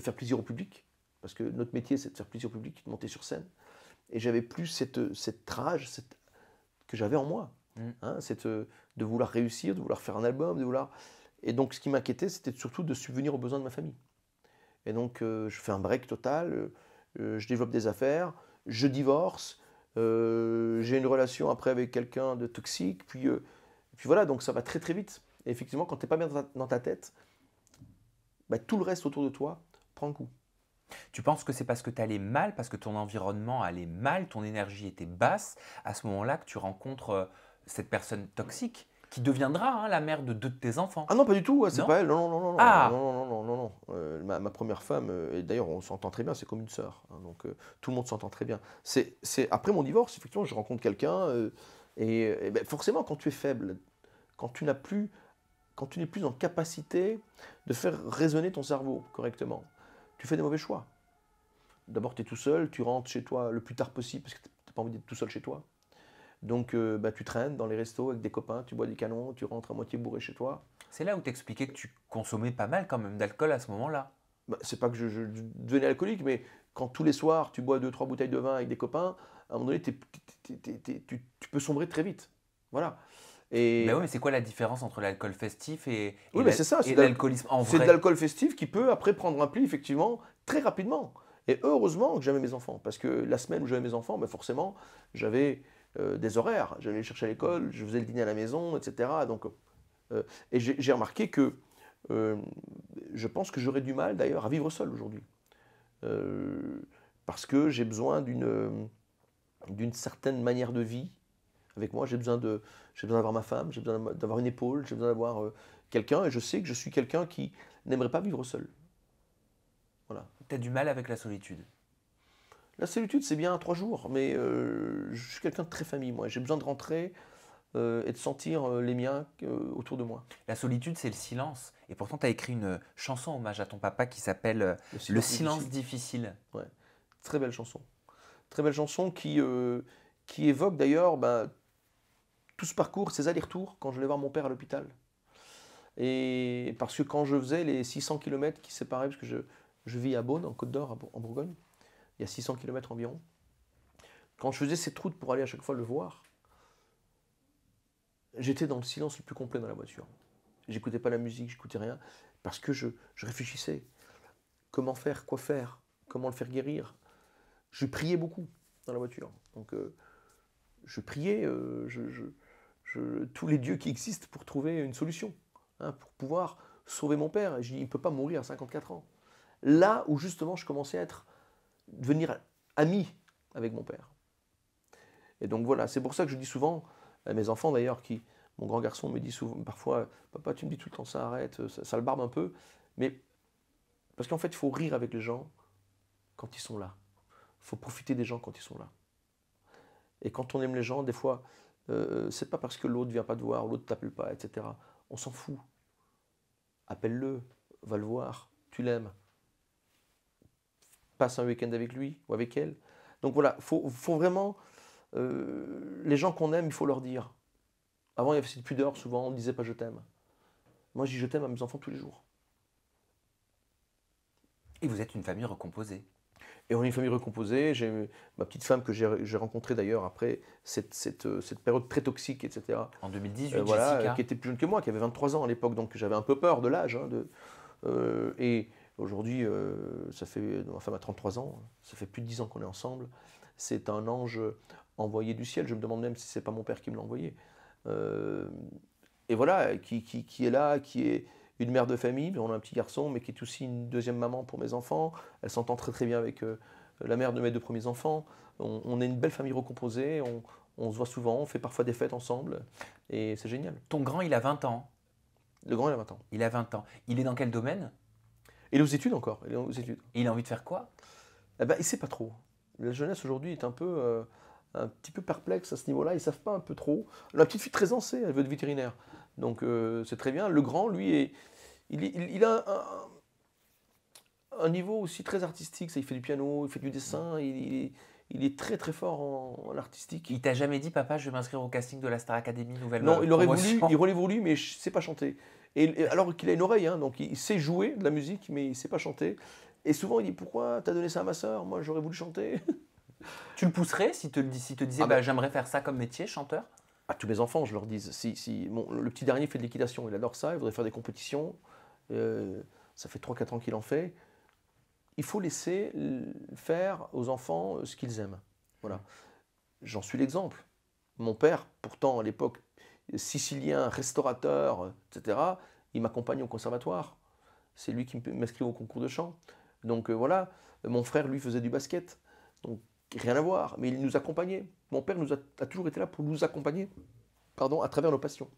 faire plaisir au public, parce que notre métier c'est de faire plaisir au public, de monter sur scène, et j'avais plus cette rage que j'avais en moi, hein, de vouloir réussir, de vouloir faire un album, de vouloir... Et donc ce qui m'inquiétait c'était surtout de subvenir aux besoins de ma famille. Et donc je fais un break total, je développe des affaires, je divorce, j'ai une relation après avec quelqu'un de toxique, puis voilà, donc ça va très très vite. Et effectivement, quand tu n'es pas bien dans ta tête, bah, tout le reste autour de toi prend un coup. Tu penses que c'est parce que tu allais mal, parce que ton environnement allait mal, ton énergie était basse, à ce moment-là que tu rencontres cette personne toxique qui deviendra la mère de 2 de tes enfants? Ah non, pas du tout, c'est Non? pas elle, non, non, non, non, Ah! non, non, non, non, non. Ma première femme, et d'ailleurs on s'entend très bien, c'est comme une sœur, hein, donc tout le monde s'entend très bien. Après mon divorce, effectivement, je rencontre quelqu'un, et ben, forcément quand tu es faible, quand tu n'es plus en capacité de faire résonner ton cerveau correctement, tu fais des mauvais choix. D'abord, tu es tout seul, tu rentres chez toi le plus tard possible parce que tu n'as pas envie d'être tout seul chez toi. Donc, bah, tu traînes dans les restos avec des copains, tu bois des canons, tu rentres à moitié bourré chez toi. C'est là où tu expliquais que tu consommais pas mal quand même d'alcool à ce moment-là. Bah, c'est pas que je devenais alcoolique, mais quand tous les soirs tu bois 2, 3 bouteilles de vin avec des copains, à un moment donné, tu peux sombrer très vite. Voilà. Et Mais oui, mais c'est quoi la différence entre l'alcool festif oui, mais c'est ça, et l'alcoolisme en c'est de vrai? l'alcool festif qui peut après prendre un pli, effectivement, très rapidement. Et heureusement que j'avais mes enfants, parce que la semaine où j'avais mes enfants, ben forcément, j'avais des horaires. J'allais les chercher à l'école, je faisais le dîner à la maison, etc. Donc, et j'ai remarqué que euh, je pense que j'aurais du mal d'ailleurs à vivre seul aujourd'hui. Euh, Parce que j'ai besoin d'une certaine manière de vie avec moi. J'ai besoin d'avoir ma femme, j'ai besoin d'avoir une épaule, j'ai besoin d'avoir quelqu'un. Et je sais que je suis quelqu'un qui n'aimerait pas vivre seul. Voilà. Tu as du mal avec la solitude. La solitude, c'est bien 3 jours, mais je suis quelqu'un de très famille, moi. J'ai besoin de rentrer et de sentir les miens autour de moi. La solitude, c'est le silence. Et pourtant, tu as écrit une chanson hommage à ton papa qui s'appelle Le Le silence difficile. Ouais. Très belle chanson. Très belle chanson qui évoque d'ailleurs ben, tout ce parcours, ces allers-retours quand je vais voir mon père à l'hôpital. Et parce que quand je faisais les 600 km qui séparaient, parce que je vis à Beaune, en Côte d'Or, en Bourgogne, il y a 600 km environ. Quand je faisais cette route pour aller à chaque fois le voir, j'étais dans le silence le plus complet dans la voiture. J'écoutais pas la musique, j'écoutais rien, parce que je réfléchissais. Comment faire, quoi faire, comment le faire guérir. Je priais beaucoup dans la voiture. Donc je priais tous les dieux qui existent pour trouver une solution, hein, pour pouvoir sauver mon père. Et je dis, il ne peut pas mourir à 54 ans. Là où justement je commençais à devenir ami avec mon père. Et donc voilà, c'est pour ça que je dis souvent à mes enfants d'ailleurs, mon grand garçon me dit souvent, parfois, papa tu me dis tout le temps ça, arrête, ça le barbe un peu, mais parce qu'en fait il faut rire avec les gens quand ils sont là. Il faut profiter des gens quand ils sont là. Et quand on aime les gens, des fois, c'est pas parce que l'autre vient pas te voir, l'autre t'appelle pas, etc. On s'en fout. Appelle-le, va le voir, tu l'aimes. Passe un week-end avec lui ou avec elle. Donc voilà, faut vraiment... les gens qu'on aime, il faut leur dire. Avant, il y avait cette pudeur, souvent, on ne disait pas je t'aime. Moi, je dis je t'aime à mes enfants tous les jours. Et vous êtes une famille recomposée. Et on est une famille recomposée. J'ai ma petite femme que j'ai rencontrée d'ailleurs après cette période très toxique, etc. En 2018, Voilà, Jessica. qui était plus jeune que moi, qui avait 23 ans à l'époque, donc j'avais un peu peur de l'âge. Hein, et aujourd'hui, ma femme a 33 ans, ça fait plus de 10 ans qu'on est ensemble. C'est un ange envoyé du ciel. Je me demande même si c'est pas mon père qui me l'a envoyé. Et voilà, qui est là, qui est une mère de famille. On a un petit garçon, mais qui est aussi une deuxième maman pour mes enfants. Elle s'entend très très bien avec la mère de mes 2 premiers enfants. On est une belle famille recomposée. On se voit souvent, on fait parfois des fêtes ensemble. Et c'est génial. Ton grand, il a 20 ans. Le grand, il a 20 ans. Il a 20 ans. Il est dans quel domaine? Il est aux études encore. Il est aux études. Et il a envie de faire quoi? Eh ben, il ne sait pas trop. La jeunesse aujourd'hui est un petit peu perplexe à ce niveau-là. Ils ne savent pas un peu trop. La petite fille très ancée, elle veut être vétérinaire. Donc c'est très bien. Le grand, lui, il a un niveau aussi très artistique. Ça, il fait du piano, il fait du dessin. Il est très très fort en artistique. Il t'a jamais dit, papa, je vais m'inscrire au casting de la Star Academy, nouvelle Non, il aurait promotion. voulu, mais je ne sais pas chanter. Alors qu'il a une oreille, hein, donc il sait jouer de la musique, mais il ne sait pas chanter. Et souvent, il dit, pourquoi t'as donné ça à ma sœur? Moi, j'aurais voulu chanter. Tu le pousserais si te disait, Ah bah, ben, j'aimerais faire ça comme métier, chanteur? à tous mes enfants, je leur dis, bon, le petit dernier fait de l'équitation, il adore ça, il voudrait faire des compétitions. Ça fait 3-4 ans qu'il en fait. Il faut laisser faire aux enfants ce qu'ils aiment. Voilà. J'en suis l'exemple. Mon père, pourtant à l'époque, sicilien, restaurateur, etc., il m'accompagne au conservatoire. C'est lui qui m'inscrit au concours de chant. Donc voilà, mon frère, lui, faisait du basket. Donc rien à voir, mais il nous accompagnait. Mon père a toujours été là pour nous accompagner, pardon, à travers nos passions.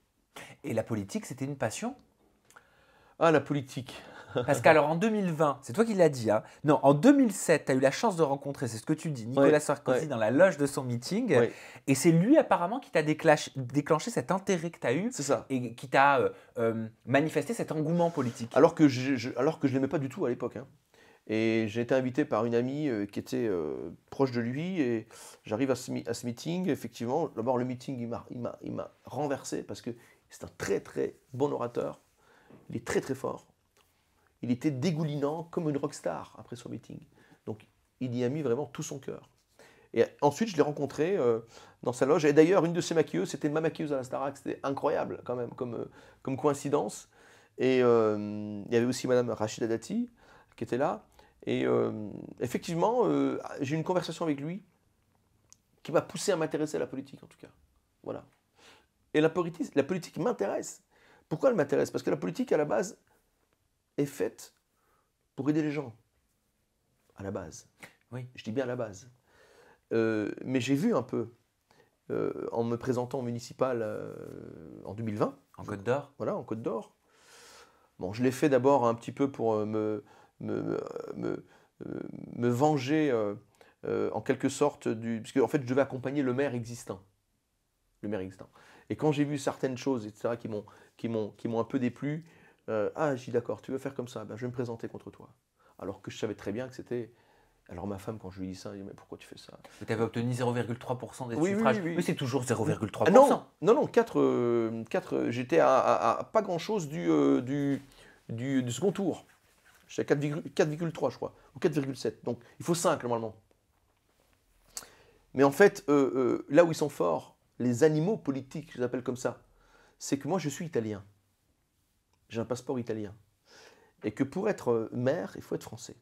Et la politique, c'était une passion? Ah, la politique. Parce qu'alors en 2020, c'est toi qui l'as dit, hein. Non, en 2007, tu as eu la chance de rencontrer, c'est ce que tu dis, Nicolas Ouais, Sarkozy ouais, dans la loge de son meeting. ouais, Et c'est lui apparemment qui t'a déclenché cet intérêt que tu as eu c'est ça. et qui t'a manifesté cet engouement politique. Alors que je ne l'aimais pas du tout à l'époque, hein. Et j'ai été invité par une amie qui était proche de lui. Et j'arrive à ce meeting. Effectivement, d'abord, le meeting, il m'a renversé parce que c'est un très, très bon orateur. Il est très, très fort. Il était dégoulinant comme une rockstar après son meeting. Donc, il y a mis vraiment tout son cœur. Et ensuite, je l'ai rencontré dans sa loge. Et d'ailleurs, une de ses maquilleuses, c'était ma maquilleuse à la Starac. C'était incroyable quand même comme coïncidence. Et il y avait aussi Madame Rachida Dati qui était là. Et effectivement, j'ai eu une conversation avec lui qui m'a poussé à m'intéresser à la politique, en tout cas. Voilà. Et la politique m'intéresse. Pourquoi elle m'intéresse? Parce que la politique, à la base, est faite pour aider les gens. À la base. Oui. Je dis bien à la base. Mais j'ai vu un peu, en me présentant au municipal en 2020. En Côte d'Or? Voilà, en Côte d'Or. Bon, je l'ai fait d'abord un petit peu pour me, me, me venger en quelque sorte parce qu'en fait, je devais accompagner le maire existant. Le maire existant. Et quand j'ai vu certaines choses, etc., qui m'ont un peu déplu, ah, j'ai dit d'accord, tu veux faire comme ça, ben, je vais me présenter contre toi. Alors que je savais très bien que c'était. Alors ma femme, quand je lui dis ça, elle dit mais pourquoi tu fais ça? Tu avais obtenu 0,3% des Oui, oui, suffrages. oui, oui. Mais c'est toujours 0,3%. Ah non, non, non, 4, j'étais à pas grand-chose du second tour. J'étais à 4,3 je crois, ou 4,7. Donc il faut 5 normalement. Mais en fait, là où ils sont forts, les animaux politiques, je les appelle comme ça, c'est que moi je suis italien. J'ai un passeport italien. Et que pour être maire, il faut être français.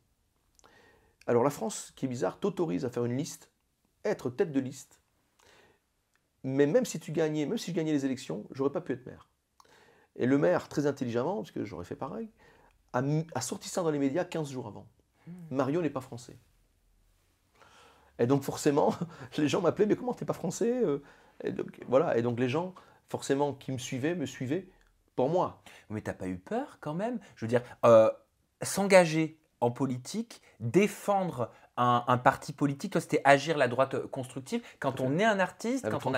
Alors la France, qui est bizarre, t'autorise à faire une liste, être tête de liste. Mais même si je gagnais les élections, j'aurais pas pu être maire. Et le maire, très intelligemment, parce que j'aurais fait pareil, a sorti ça dans les médias 15 jours avant. Mario n'est pas français. Et donc forcément, les gens m'appelaient, mais comment t'es pas français? Et donc, voilà. Et donc les gens, forcément, qui me suivaient pour moi. Mais t'as pas eu peur quand même? Je veux dire, s'engager en politique, défendre un parti politique, toi c'était agir la droite constructive. Quand on est un artiste, Avec quand on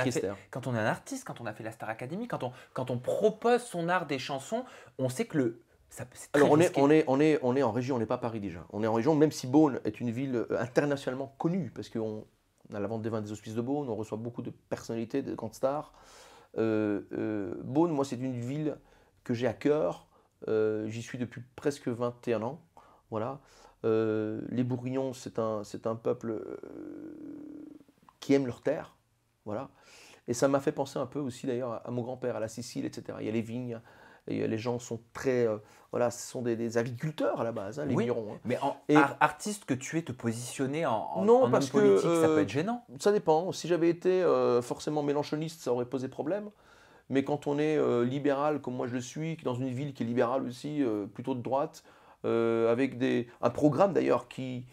a fait la Star Academy, quand on propose son art des chansons, on sait que c'est très Alors risqué. on est en région, on n'est pas à Paris déjà. On est en région, même si Beaune est une ville internationalement connue, parce qu'on a la vente des vins des Hospices de Beaune, on reçoit beaucoup de personnalités, de grandes stars. Beaune, moi c'est une ville que j'ai à cœur. J'y suis depuis presque 21 ans. Voilà. Les Bourguignons, c'est un peuple qui aime leur terre. Voilà. Et ça m'a fait penser un peu aussi d'ailleurs à mon grand-père, à la Sicile, etc. Il y a les vignes, et les gens sont très. Voilà, ce sont des agriculteurs à la base, hein, les Oui, vignerons. Hein. mais artiste que tu es, te positionner en Non, homme parce politique, que ça peut être gênant. ça dépend. Si j'avais été forcément mélanchoniste, ça aurait posé problème. Mais quand on est libéral, comme moi je le suis, dans une ville qui est libérale aussi, plutôt de droite, avec un programme d'ailleurs qui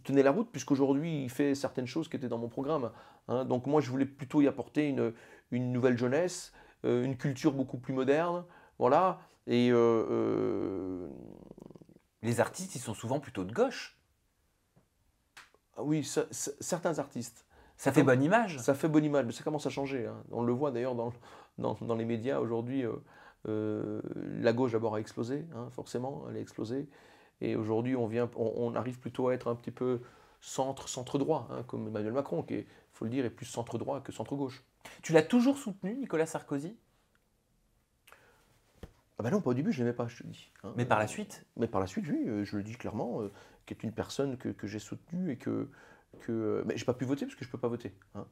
tenait la route, puisqu'aujourd'hui il fait certaines choses qui étaient dans mon programme. Hein. Donc moi je voulais plutôt y apporter une nouvelle jeunesse, une culture beaucoup plus moderne, voilà. Et Les artistes, ils sont souvent plutôt de gauche. Ah oui, certains artistes. Ça fait bonne image. Ça fait bonne image, mais ça commence à changer, hein. On le voit d'ailleurs dans les médias aujourd'hui. La gauche d'abord a explosé, hein, forcément, elle a explosé. Et aujourd'hui, on arrive plutôt à être un petit peu centre-droit, hein, comme Emmanuel Macron, qui, il faut le dire, est plus centre-droit que centre-gauche. Tu l'as toujours soutenu, Nicolas Sarkozy? Ah ben non, pas au début, je ne l'aimais pas, je te dis, hein. Mais par la suite? Mais par la suite, oui, je le dis clairement, qui est une personne que j'ai soutenue et mais j'ai pas pu voter parce que je peux pas voter, hein.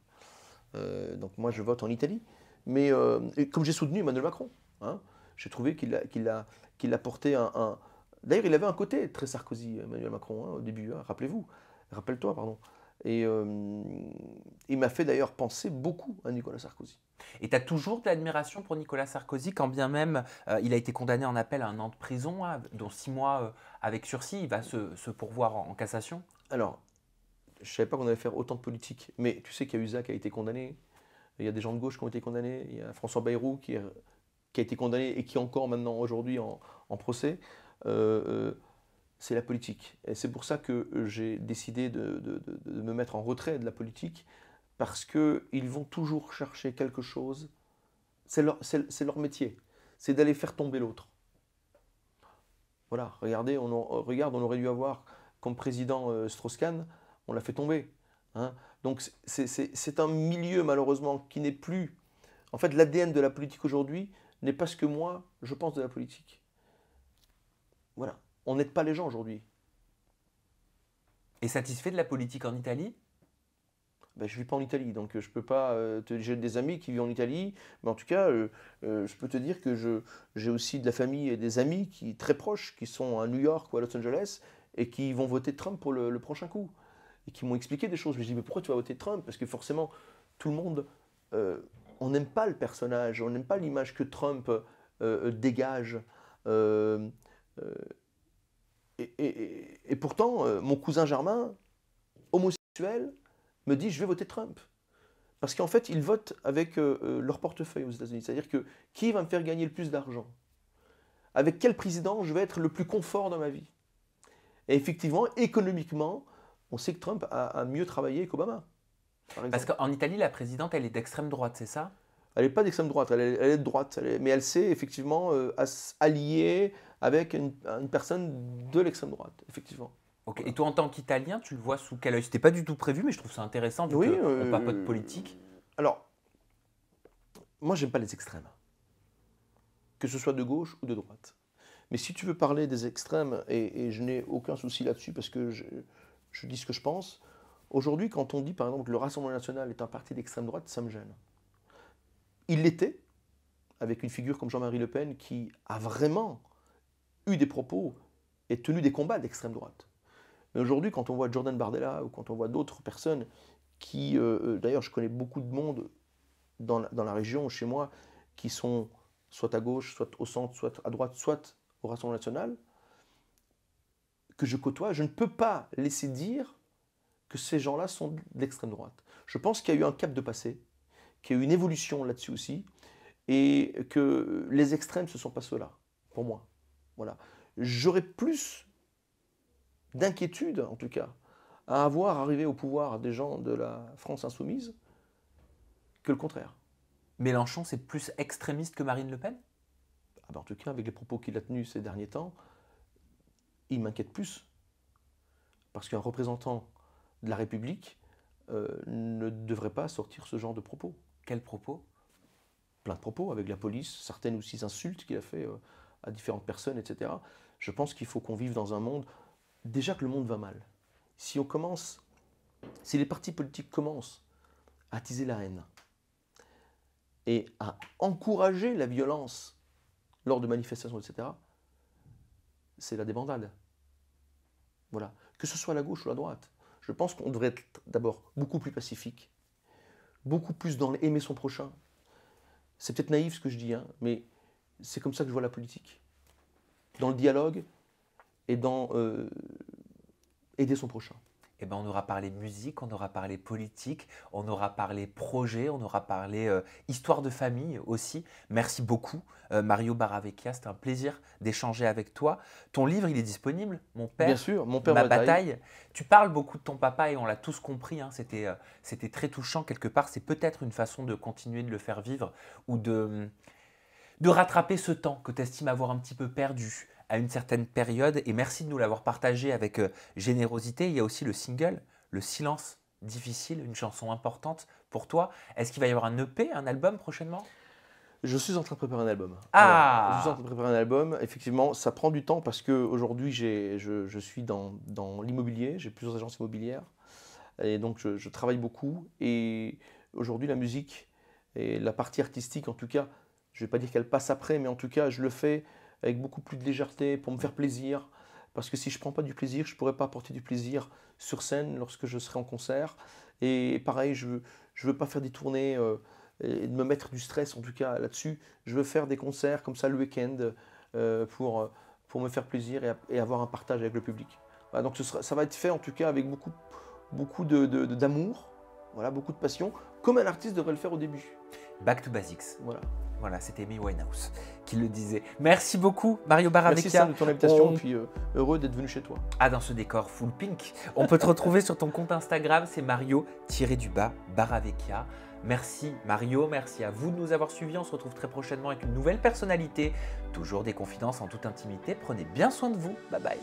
Donc moi, je vote en Italie. Mais et comme j'ai soutenu Emmanuel Macron, hein, j'ai trouvé qu'il a porté un. D'ailleurs, il avait un côté très Sarkozy, Emmanuel Macron, hein, au début, hein, rappelle-toi, pardon. Et il m'a fait d'ailleurs penser beaucoup à Nicolas Sarkozy. Et tu as toujours de l'admiration pour Nicolas Sarkozy, quand bien même il a été condamné en appel à 1 an de prison, hein, dont 6 mois avec sursis. Il va se pourvoir en cassation. Alors, je ne savais pas qu'on allait faire autant de politique, mais tu sais qu'Cahuzac a été condamné, il y a des gens de gauche qui ont été condamnés, il y a François Bayrou qui a été condamné et qui est encore maintenant aujourd'hui en procès. C'est la politique. Et c'est pour ça que j'ai décidé de me mettre en retrait de la politique, parce qu'ils vont toujours chercher quelque chose. C'est leur métier. C'est d'aller faire tomber l'autre. Voilà, regardez, on aurait dû avoir comme président Strauss-Kahn, on l'a fait tomber, hein. Donc c'est un milieu malheureusement qui n'est plus... En fait, l'ADN de la politique aujourd'hui n'est pas ce que moi, je pense de la politique. Voilà, on n'aide pas les gens aujourd'hui. Et satisfait de la politique en Italie? Ben, je ne vis pas en Italie, donc je ne peux pas j'ai des amis qui vivent en Italie, mais en tout cas, je peux te dire que j'ai aussi de la famille et des amis très proches qui sont à New York ou à Los Angeles et qui vont voter Trump pour le prochain coup. Et qui m'ont expliqué des choses. Je me dis, mais pourquoi tu vas voter Trump? Parce que forcément, tout le monde, on n'aime pas le personnage, on n'aime pas l'image que Trump dégage. Euh, euh, et pourtant, mon cousin Germain, homosexuel, me dit, je vais voter Trump. Parce qu'en fait, ils votent avec leur portefeuille aux États-Unis. C'est-à-dire que qui va me faire gagner le plus d'argent? Avec quel président je vais être le plus confort dans ma vie? Et effectivement, économiquement, on sait que Trump a mieux travaillé qu'Obama, par Parce exemple. qu'en Italie, la présidente, elle est d'extrême droite, c'est ça? Elle n'est pas d'extrême droite, elle est de droite, mais elle sait effectivement allier avec une personne de l'extrême droite, effectivement. Ok. Voilà. Et toi, en tant qu'Italien, tu le vois sous quel œil? C'était pas du tout prévu, mais je trouve ça intéressant vu Oui, qu'on papote politique. alors, moi, j'aime pas les extrêmes, que ce soit de gauche ou de droite. Mais si tu veux parler des extrêmes, et je n'ai aucun souci là-dessus parce que je dis ce que je pense, aujourd'hui, quand on dit par exemple que le Rassemblement national est un parti d'extrême droite, ça me gêne. Il l'était, avec une figure comme Jean-Marie Le Pen qui a vraiment eu des propos et tenu des combats d'extrême droite. Mais aujourd'hui, quand on voit Jordan Bardella ou quand on voit d'autres personnes qui, d'ailleurs, je connais beaucoup de monde dans la région, chez moi, qui sont soit à gauche, soit au centre, soit à droite, soit au Rassemblement national, que je côtoie, je ne peux pas laisser dire que ces gens-là sont d'extrême droite. Je pense qu'il y a eu un cap de passé, qu'il y a eu une évolution là-dessus aussi, et que les extrêmes, ce ne sont pas ceux-là, pour moi. Voilà. J'aurais plus d'inquiétude, en tout cas, à avoir arrivé au pouvoir des gens de la France insoumise que le contraire. Mélenchon, c'est plus extrémiste que Marine Le Pen? Ah ben en tout cas, avec les propos qu'il a tenus ces derniers temps, il m'inquiète plus. Parce qu'un représentant de la République ne devrait pas sortir ce genre de propos. Quels propos? Plein de propos avec la police, certaines aussi insultes qu'il a fait à différentes personnes, etc. Je pense qu'il faut qu'on vive dans un monde, déjà que le monde va mal. Si les partis politiques commencent à attiser la haine et à encourager la violence lors de manifestations, etc., c'est la débandade. Voilà. Que ce soit la gauche ou la droite. Je pense qu'on devrait être d'abord beaucoup plus pacifique, beaucoup plus dans aimer son prochain. C'est peut-être naïf ce que je dis, hein, mais c'est comme ça que je vois la politique. Dans le dialogue et dans aider son prochain. eh ben, on aura parlé musique, on aura parlé politique, on aura parlé projet, on aura parlé histoire de famille aussi. Merci beaucoup, Mario Baravecchia. C'était un plaisir d'échanger avec toi. Ton livre, il est disponible, Mon père, Bien sûr, Mon père ma bataille. bataille. Tu parles beaucoup de ton papa et on l'a tous compris. Hein, c'était très touchant quelque part. C'est peut-être une façon de continuer de le faire vivre ou de rattraper ce temps que tu estimes avoir un petit peu perdu à une certaine période. Et merci de nous l'avoir partagé avec générosité. Il y a aussi le single, Le silence difficile, une chanson importante pour toi. Est-ce qu'il va y avoir un EP, un album prochainement? Je suis en train de préparer un album. Ah! Voilà. Je suis en train de préparer un album. Effectivement, ça prend du temps parce qu'aujourd'hui, je suis dans l'immobilier. J'ai plusieurs agences immobilières. Et donc, je travaille beaucoup. Et aujourd'hui, la musique et la partie artistique, en tout cas, je ne vais pas dire qu'elle passe après, mais en tout cas, je le fais avec beaucoup plus de légèreté pour me faire plaisir. Parce que si je ne prends pas du plaisir, je ne pourrais pas apporter du plaisir sur scène lorsque je serai en concert. Et pareil, je ne veux pas faire des tournées et de me mettre du stress, en tout cas là-dessus. Je veux faire des concerts comme ça le week-end pour me faire plaisir et avoir un partage avec le public. Voilà, donc ça va être fait en tout cas avec beaucoup d'amour, voilà, beaucoup de passion, comme un artiste devrait le faire au début. Back to basics. Voilà. Voilà, c'était Amy Winehouse qui le disait. Merci beaucoup, Mario Baravecchia. Merci Sam de ton invitation, puis heureux d'être venu chez toi. Ah, dans ce décor full pink. On peut te retrouver sur ton compte Instagram, c'est Mario-Baravecchia. Merci Mario, merci à vous de nous avoir suivis. On se retrouve très prochainement avec une nouvelle personnalité. Toujours des confidences en toute intimité. Prenez bien soin de vous. Bye bye.